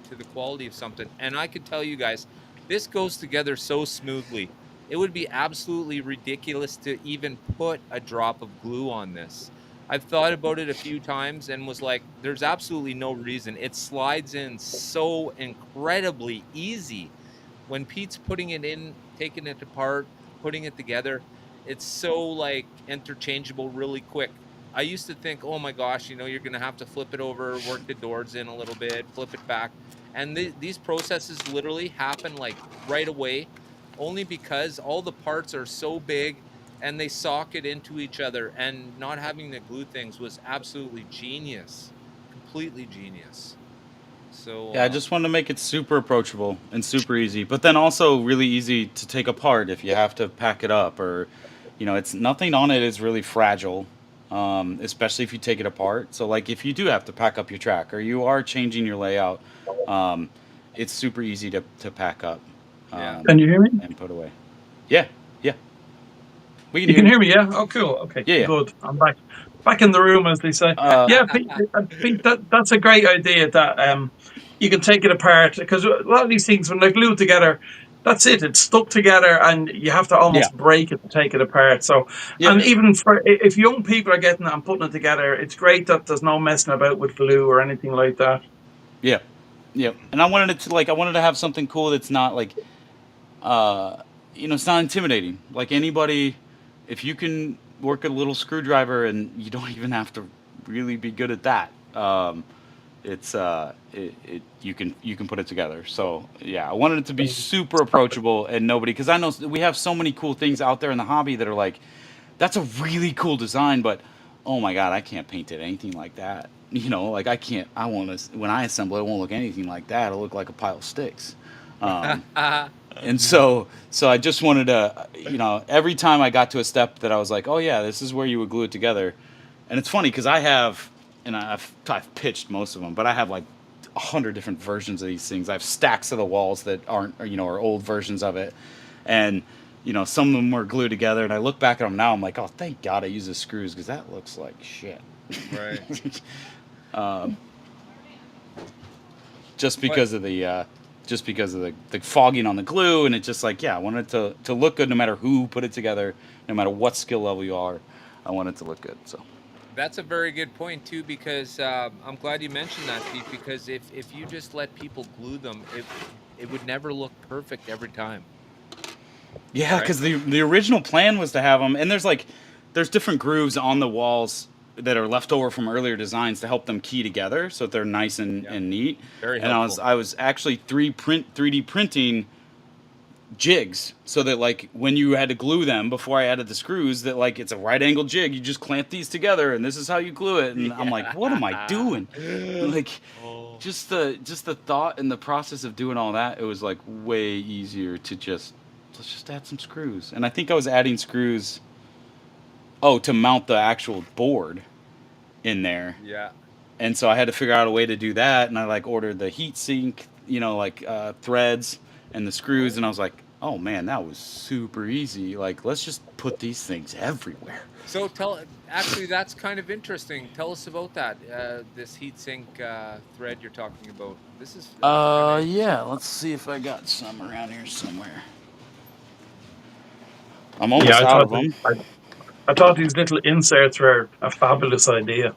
to the quality of something. And I could tell you guys, this goes together so smoothly. It would be absolutely ridiculous to even put a drop of glue on this. I've thought about it a few times and was like, there's absolutely no reason. It slides in so incredibly easy. When Pete's putting it in, taking it apart, putting it together, it's so like interchangeable really quick. I used to think, oh my gosh, you're going to have to flip it over, work the doors in a little bit, flip it back. And these processes literally happen like right away, only because all the parts are so big and they socket into each other. And not having to glue things was absolutely genius, completely genius. So yeah, I just wanted to make it super approachable and super easy, but then also really easy to take apart if you have to pack it up, or it's nothing on it is really fragile, especially if you take it apart. So like if you do have to pack up your track or you are changing your layout, it's super easy to pack up. Yeah. Can you hear me? And put away. Yeah. You can hear me, yeah? Oh, cool. Okay, Yeah. good. I'm back in the room, as they say. Yeah, I think that's a great idea that you can take it apart, because a lot of these things, when they're glued together, that's it. It's stuck together, and you have to almost break it to take it apart. So, and even if young people are getting it and putting it together, it's great that there's no messing about with glue or anything like that. Yeah. And I wanted to have something cool that's not like, it's not intimidating. Like anybody, if you can work a little screwdriver and you don't even have to really be good at that, you can put it together. So yeah, I wanted it to be super approachable and because I know we have so many cool things out there in the hobby that are like, that's a really cool design, but oh my God, I can't paint it anything like that. Like when I assemble it, it won't look anything like that. It'll look like a pile of sticks. And so I just wanted to, every time I got to a step that I was like, oh yeah, this is where you would glue it together. And it's funny because I've pitched most of them, but I have like 100 different versions of these things. I have stacks of the walls that aren't, are old versions of it. And some of them were glued together, and I look back at them now, I'm like, oh, thank God I used the screws, because that looks like shit. Right. Just because of the fogging on the glue, and it just like, I wanted it to look good no matter who put it together, no matter what skill level you are. I want it to look good. So That's a very good point too, because I'm glad you mentioned that, Pete. Because if you just let people glue them, it would never look perfect every time. yeah, because the original plan was to have them, and there's different grooves on the walls that are left over from earlier designs to help them key together so that they're nice and neat. Very and helpful. I was actually 3D printing jigs so that like when you had to glue them before I added the screws, that like it's a right angle jig, you just clamp these together and this is how you glue it. And I'm like, what am I doing? Like just the thought and the process of doing all that, it was like way easier to let's just add some screws. And I think I was adding screws to mount the actual board in there. Yeah. And so I had to figure out a way to do that, and I like ordered the heat sink, threads and the screws, and I was like, oh man, that was super easy. Like, let's just put these things everywhere. So actually, that's kind of interesting. Tell us about that. This heatsink thread you're talking about. This is. Yeah. Let's see if I got some around here somewhere. I'm almost out of them. I thought these little inserts were a fabulous idea.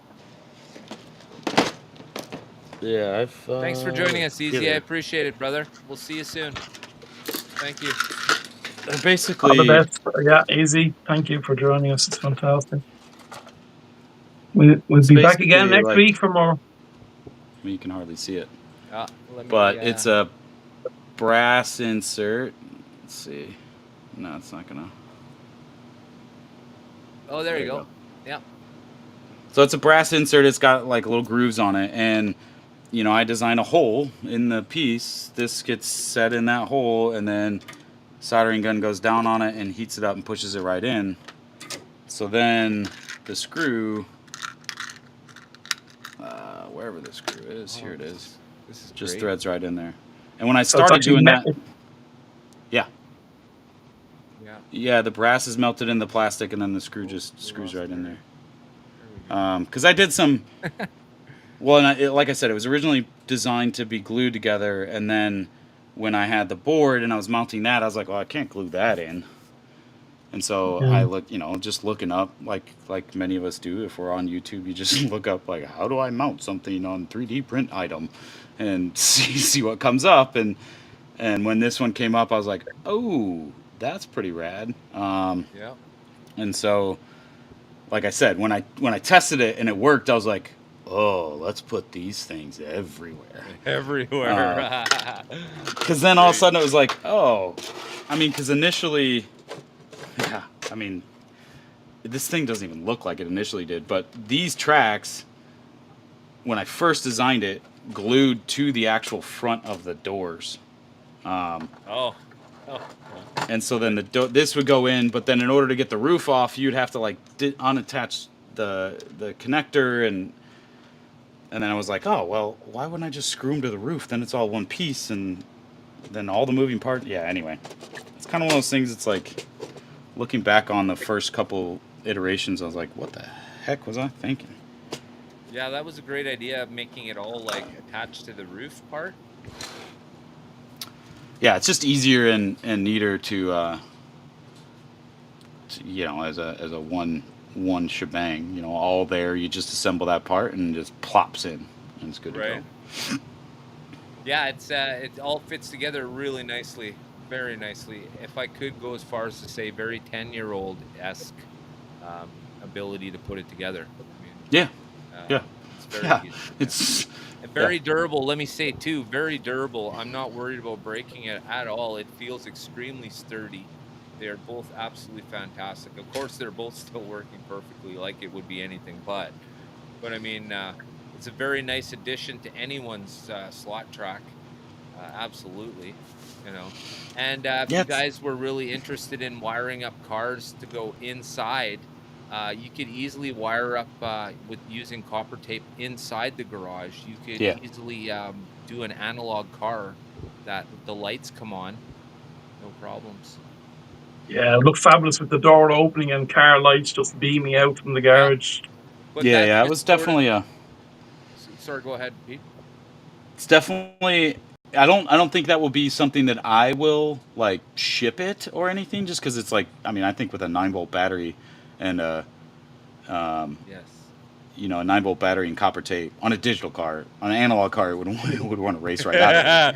Yeah, Thanks for joining us, Easy. I appreciate it, brother. We'll see you soon. Thank you. They're basically. All the best. Yeah, Easy. Thank you for joining us. It's fantastic. We'll be back again next week for more. You can hardly see it. But it's a brass insert. Let's see. No, it's not gonna. Oh, there you go. Yeah. So it's a brass insert. It's got like little grooves on it, and I design a hole in the piece. This gets set in that hole, and then soldering gun goes down on it and heats it up and pushes it right in. So then the screw, wherever the screw is, here it is. This is just great. Threads right in there. And when I started doing that, yeah, the brass is melted in the plastic, and then the screw just screws right in there. Because I did some. Well, and like I said, it was originally designed to be glued together, and then when I had the board and I was mounting that, I was like, well, I can't glue that in. And so I look, just looking up, like many of us do, if we're on YouTube, you just look up, like, how do I mount something on 3D print item, and see what comes up. And when this one came up, I was like, oh, that's pretty rad. Yeah. And so, like I said, when I tested it and it worked, I was like, oh, let's put these things everywhere. Everywhere. Because then all of a sudden it was like, because initially, this thing doesn't even look like it initially did, but these tracks, when I first designed it, glued to the actual front of the doors. And so then this would go in, but then in order to get the roof off, you'd have to like unattach the connector, and then I was like, oh well, why wouldn't I just screw them to the roof? Then it's all one piece, and then all the moving parts. Yeah. Anyway, it's kind of one of those things. It's like looking back on the first couple iterations, I was like, what the heck was I thinking? Yeah, that was a great idea of making it all like attached to the roof part. Yeah, it's just easier and neater to as a one shebang. All there. You just assemble that part and it just plops in, and it's good to go. Yeah, it all fits together really nicely, very nicely. If I could go as far as to say, very 10-year-old-esque ability to put it together. Yeah. It's very easy. It's very durable. Let me say too, very durable. I'm not worried about breaking it at all. It feels extremely sturdy. They're both absolutely fantastic. Of course, they're both still working perfectly, like it would be anything but. But I mean, it's a very nice addition to anyone's slot track. Absolutely, And if you guys were really interested in wiring up cars to go inside, you could easily wire up with using copper tape inside the garage. You could easily do an analog car that the lights come on, no problems. Yeah, it looked fabulous with the door opening and car lights just beaming out from the garage. But Yeah, that it was just sort of- definitely a. Sorry, go ahead, Pete. It's definitely. I don't think that will be something that I will like ship it or anything, just because it's like, I mean, I think with a 9-volt battery and Yes. you know, a 9-volt battery and copper tape on a digital car, on an analog car, it would want to race right out of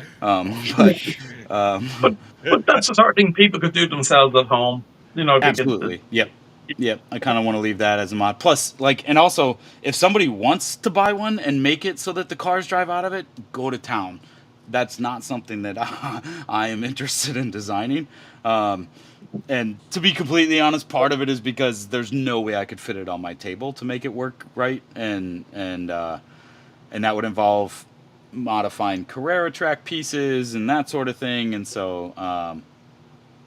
it. But that's the sort of thing people could do themselves at home. You know, they could. Absolutely. Yep. I kind of want to leave that as a mod. Plus, like, and also, if somebody wants to buy one and make it so that the cars drive out of it, go to town. That's not something that I am interested in designing. And to be completely honest, part of it is because there's no way I could fit it on my table to make it work right, and that would involve modifying Carrera track pieces and that sort of thing. And so,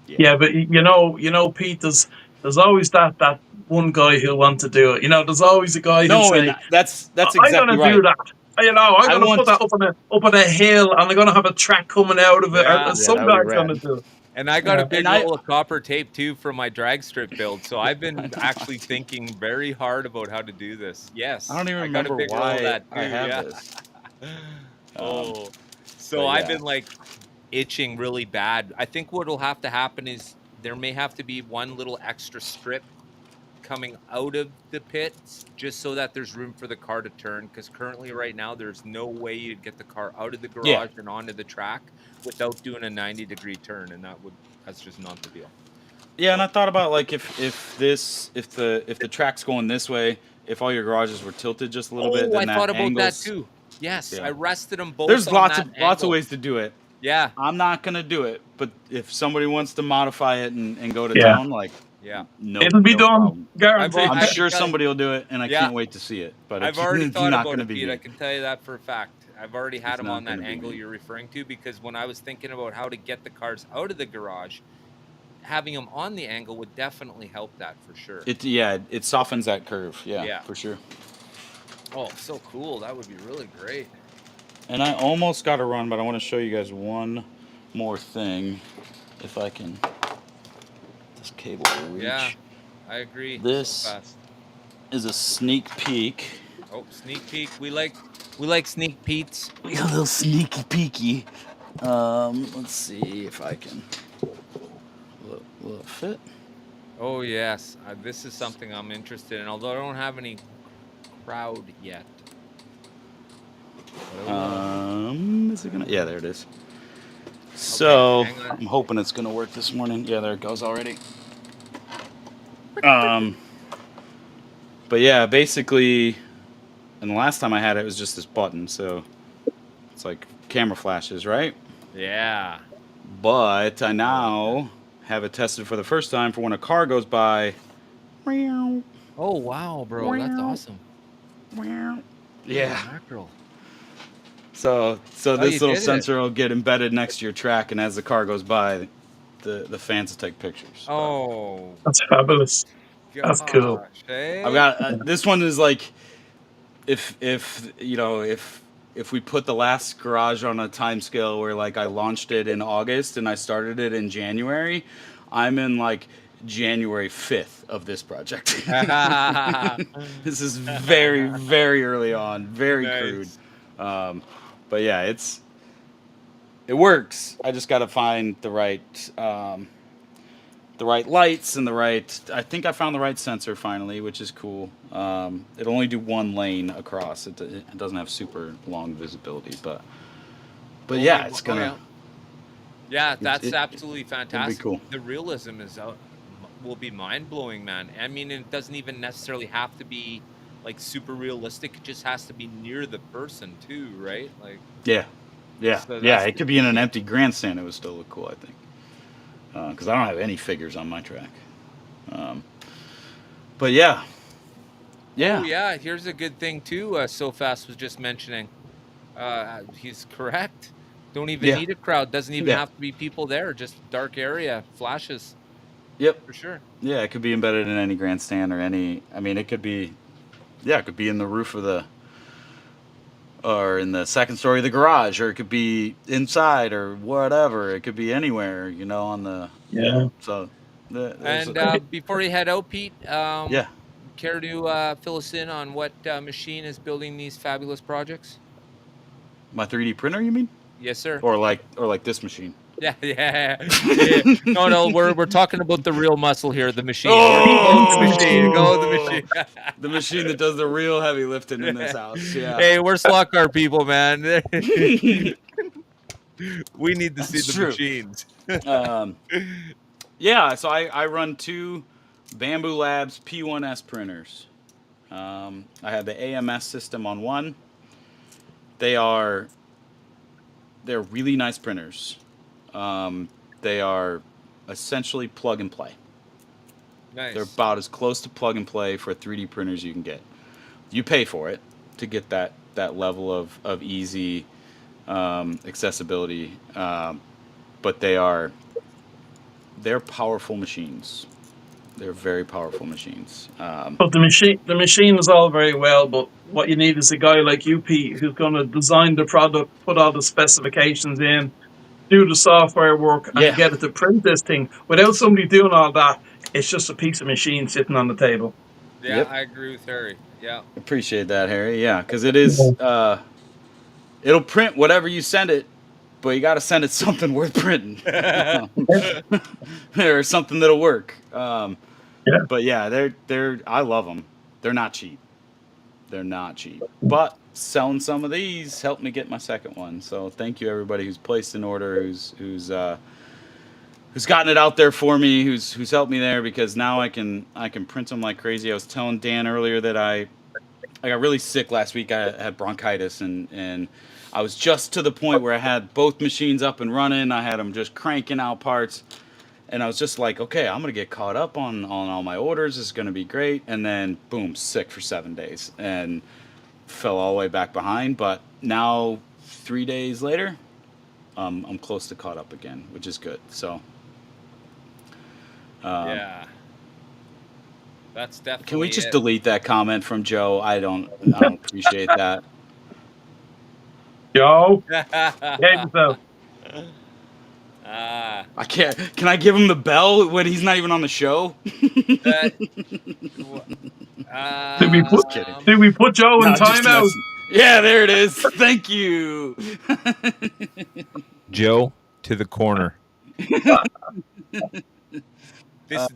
Yeah, but you know, Pete, there's always that one guy who'll want to do it. You know, there's always a guy who'll no, say, and that's I'm exactly gonna right. do that. You know, I'm I gonna want- put that up on a hill, and I'm gonna have a track coming out of it. Yeah. Or some that would be guy's rad. gonna do it. And I got a Yeah. big And I- roll of copper tape too for my drag strip build, so I've been actually thinking very hard about how to do this. Yes, I don't even got a remember big roll of why that I too, have yeah. this. Oh, so but I've yeah. been like itching really bad. I think what will have to happen is there may have to be one little extra strip coming out of the pits just so that there's room for the car to turn, because currently right now there's no way you'd get the car out of the garage Yeah. and onto the track without doing a 90-degree turn, and that's just not the deal. Yeah, and I thought about like if the track's going this way, if all your garages were tilted just a little bit, then I thought about that angles- too. Yes, Yeah. I rested them both. There's on lots that of angle. ways to do it. Yeah, I'm not gonna do it, but if somebody wants to modify it and go to Yeah. town, like yeah. no, It'll be no done, problem. guaranteed. I'm I've sure got- somebody will do it, and I Yeah. can't wait to see it. But I've already it's thought not about gonna it, be Pete. me. I can tell you that for a fact. I've already had It's them not on that gonna be angle me. you're referring to, because when I was thinking about how to get the cars out of the garage, having them on the angle would definitely help that for sure. It softens that curve. Yeah, Yeah. for sure. Oh, so cool. That would be really great. And I almost got to run, but I want to show you guys one more thing, if I can. This cable will reach. Yeah, I agree. This- So fast. Is a sneak peek. Oh, sneak peek. We like sneak peeks. A little sneaky peeky. Let's see if I can. Will it fit? Oh yes, this is something I'm interested in. Although I don't have any crowd yet. But I will. Is it gonna? Yeah, there it is. So hang on. I'm hoping it's gonna work this morning. Yeah, there it goes already. But yeah, basically, and the last time I had it, it was just this button. So it's like camera flashes, right? Yeah. But I now have it tested for the first time for when a car goes by. Oh wow, bro, that's awesome. Yeah. Mackerel. So you this little did it. sensor will get embedded next to your track, and as the car goes by, the fans will take pictures. Oh. That's fabulous. That's cool. gosh, eh? I've got this one is like, if you know if we put the last garage on a time scale where like I launched it in August and I started it in January, I'm in like January 5th of this project. This is very, very early on, very crude. Nice. But yeah, it works. I just got to find the right lights and I think I found the right sensor finally, which is cool. It'll only do one lane across. It doesn't have super long visibility, but yeah, it's gonna. Yeah, that's it- absolutely fantastic. cool. The realism will be mind blowing, man. I mean, it doesn't even necessarily have to be like super realistic. It just has to be near the person too, right? Like, Yeah. So Yeah, that's it could be in an empty grandstand. It would still look cool, I think. Because I don't have any figures on my track. But yeah. Yeah. oh yeah, here's a good thing too. So fast was just mentioning. He's correct. Don't even Yeah. need a crowd. Doesn't even Yeah. have to be people there. Just dark area, flashes Yep. for sure. Yeah, it could be embedded in any grandstand or any. I mean, it could be. Yeah, it could be in the roof of the. Or in the second story of the garage, or it could be inside, or whatever. It could be anywhere, on the. Yeah. So And before you head out, Pete, yeah, care to fill us in on what machine is building these fabulous projects? my 3D printer, you mean? Yes, sir. Or like this machine? Yeah. No, we're talking about the real muscle here, the machine. Oh! The machine. Go the machine. The machine that does the real heavy lifting in this house. Yeah. Hey, we're slot car people, man. We need to see That's the true. machines. Yeah, so I run 2 Bamboo Labs P1S printers. I have the AMS system on one. They're really nice printers. They are essentially plug and play. Nice. They're about as close to plug and play for 3D printers you can get. You pay for it to get that level of easy accessibility, but they're powerful machines. They're very powerful machines. But the machine is all very well, but what you need is a guy like you, Pete, who's going to design the product, put all the specifications in, do the software work, and get it to print this thing. Without somebody doing all that, it's just a piece of machine sitting on the table. Yeah, Yep. I agree with Harry. Yeah. Appreciate that, Harry. Yeah, because it is. It'll print whatever you send it, but you got to send it something worth printing, or something that'll work. But yeah, they're. I love them. They're not cheap. They're not cheap. But selling some of these helped me get my second one. So thank you everybody who's placed an order, who's gotten it out there for me, who's helped me there, because now I can print them like crazy. I was telling Dan earlier that I got really sick last week. I had bronchitis, and I was just to the point where I had both machines up and running. I had them just cranking out parts, and I was just like, okay, I'm gonna get caught up on all my orders. It's gonna be great. And then boom, sick for 7 days and fell all the way back behind. But now 3 days later, I'm close to caught up again, which is good. So. Yeah. That's definitely. Can we just delete that comment from Joe? I don't appreciate that. Joe, yourself. I can't. Can I give him the bell when he's not even on the show? Did we put Joe in timeout? Yeah, there it is. Thank you. Joe to the corner.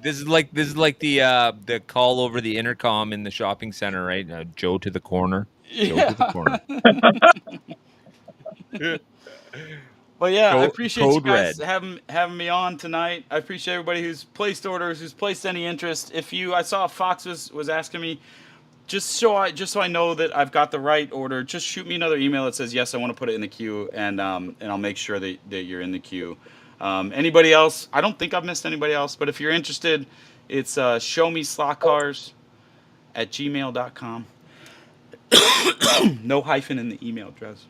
This is like the call over the intercom in the shopping center, right? Joe to the corner. Yeah. Joe to the corner. But yeah, I appreciate you guys having me on tonight. I appreciate everybody who's placed orders, who's placed any interest. I saw Fox was asking me, just so I know that I've got the right order, just shoot me another email that says yes, I want to put it in the queue, and I'll make sure that you're in the queue. Anybody else? I don't think I've missed anybody else, but if you're interested, it's showmeslotcars@gmail.com. No hyphen in the email address.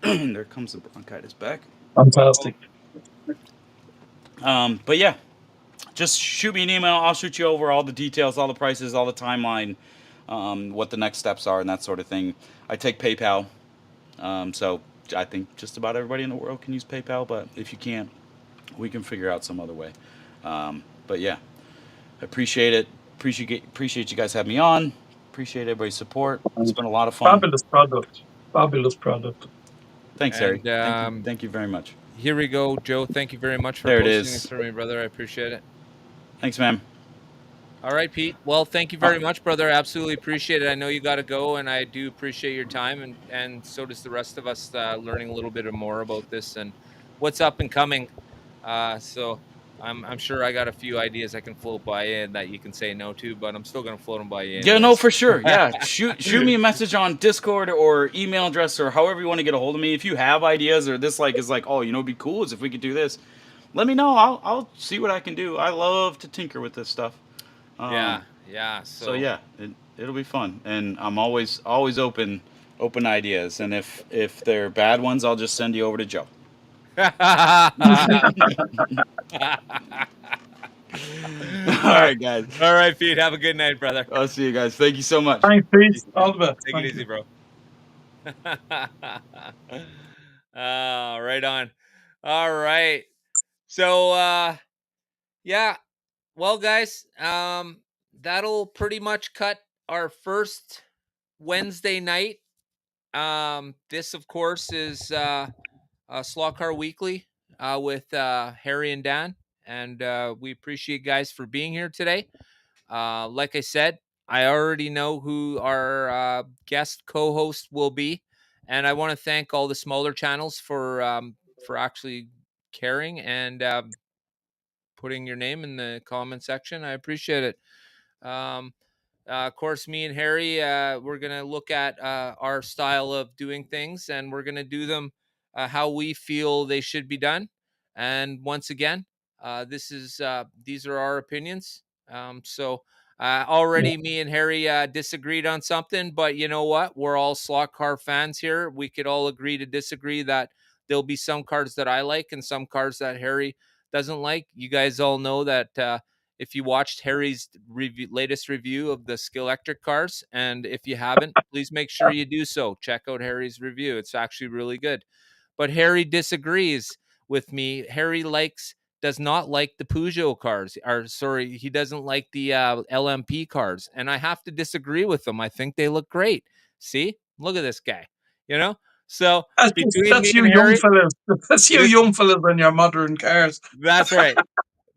There comes the bronchitis back. Fantastic. But yeah, just shoot me an email. I'll shoot you over all the details, all the prices, all the timeline, what the next steps are, and that sort of thing. I take PayPal, so I think just about everybody in the world can use PayPal, but if you can't, we can figure out some other way. But yeah, appreciate it. Appreciate you guys having me on. Appreciate everybody's support. It's been a lot of fun. Fabulous product. Thanks, Harry. Thank you very much. Here we go, Joe. Thank you very much for posting this for me, brother. I appreciate it. Thanks, man. All right, Pete. Well, thank you very much, brother. Absolutely appreciate it. I know you got to go, and I do appreciate your time, and so does the rest of us learning a little bit more about this and what's up and coming. So I'm sure I got a few ideas I can float by you that you can say no to, but I'm still going to float them by you anyways. Yeah, no, for sure. Yeah, shoot me a message on Discord or email address or however you want to get a hold of me. If you have ideas or this is like, oh, it'd be cool is if we could do this. Let me know. I'll see what I can do. I love to tinker with this stuff. Yeah. So yeah, it'll be fun, and I'm always open ideas. And if they're bad ones, I'll just send you over to Joe. All right, guys. All right, Pete. Have a good night, brother. I'll see you guys. Thank you so much. Thanks, Pete. All the best. Take it easy, bro. Right on. All right. So Yeah. Well, guys, that'll pretty much cut our first Wednesday night. This, of course, is Slot Car Weekly with Harry and Dan, and we appreciate you guys for being here today. Like I said, I already know who our guest co-host will be, and I want to thank all the smaller channels for actually caring and putting your name in the comment section. I appreciate it. Of course, me and Harry, we're going to look at our style of doing things, and we're going to do them how we feel they should be done. And once again, these are our opinions. Already me and Harry disagreed on something, but you know what? We're all slot car fans here. We could all agree to disagree that there'll be some cars that I like and some cars that Harry doesn't like. You guys all know that if you watched Harry's latest review of the Skillectric cars, and if you haven't, please make sure you do so. Check out Harry's review. It's actually really good. But Harry disagrees with me. Harry does not like the Peugeot cars. Or sorry, he doesn't like the LMP cars. And I have to disagree with him. I think they look great. See? Look at this guy. You know? So between me and Harry, that's you young fellas in your modern cars. That's right.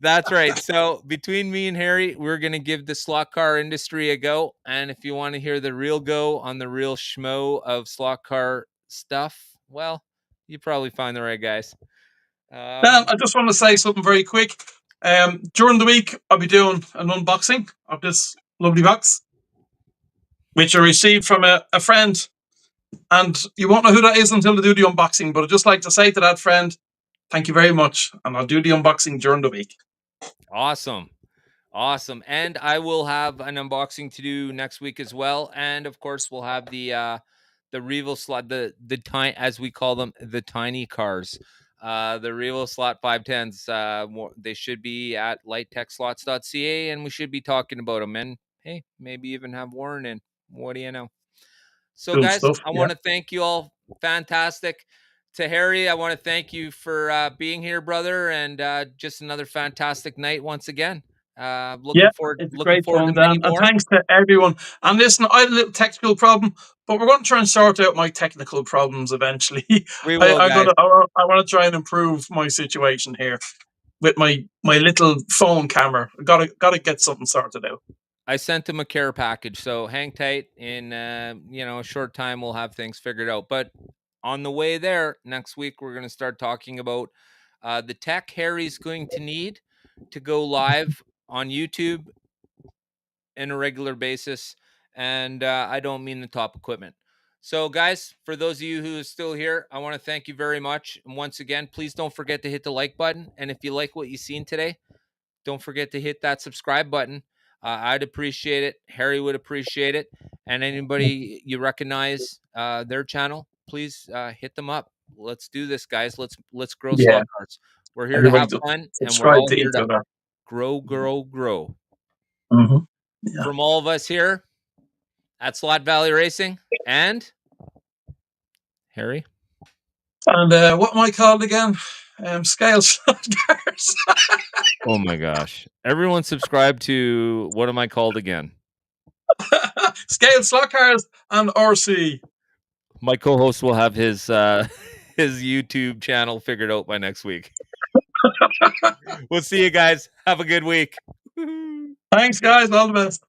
That's right. So between me and Harry, we're going to give the slot car industry a go. And if you want to hear the real go on the real schmo of slot car stuff, well, you probably find the right guys. Dan, I just want to say something very quick. During the week, I'll be doing an unboxing of this lovely box, which I received from a friend. And you won't know who that is until I do the unboxing. But I'd just like to say to that friend, thank you very much. And I'll do the unboxing during the week. Awesome. And I will have an unboxing to do next week as well. And of course, we'll have the Revo slot, the tiny, as we call them, the tiny cars. The Revo slot 510s, they should be at lighttechslots.ca, and we should be talking about them. And hey, maybe even have Warren in. What do you know? So, Cool guys, stuff, I want to thank you all. Fantastic. To Harry, I want to thank you for being here, brother, and just another fantastic night once again. Looking forward to many more. And thanks to everyone. And listen, I had a little technical problem, but we're going to try and sort out my technical problems eventually. We will, guys. I want to try and improve my situation here with my little phone camera. Got to get something sorted out. I sent him a care package, so hang tight. In a short time, we'll have things figured out. But on the way there, next week, we're going to start talking about the tech Harry's going to need to go live on YouTube in a regular basis. And I don't mean the top equipment. So, guys, for those of you who are still here, I want to thank you very much. And once again, please don't forget to hit the like button. And if you like what you've seen today, don't forget to hit that subscribe button. I'd appreciate it. Harry would appreciate it. And anybody you recognize their channel, please hit them up. Let's do this, guys. Let's grow slot cars. We're here to have fun, and we're all here to grow. Mm-hmm. Yeah. From all of us here at Slot Valley Racing and Harry. And what am I called again? Scale Slot Cars. Oh my gosh. Everyone subscribe to what am I called again? Scale Slot Cars and RC. My co-host will have his YouTube channel figured out by next week. We'll see you guys. Have a good week. Thanks, guys. All the best.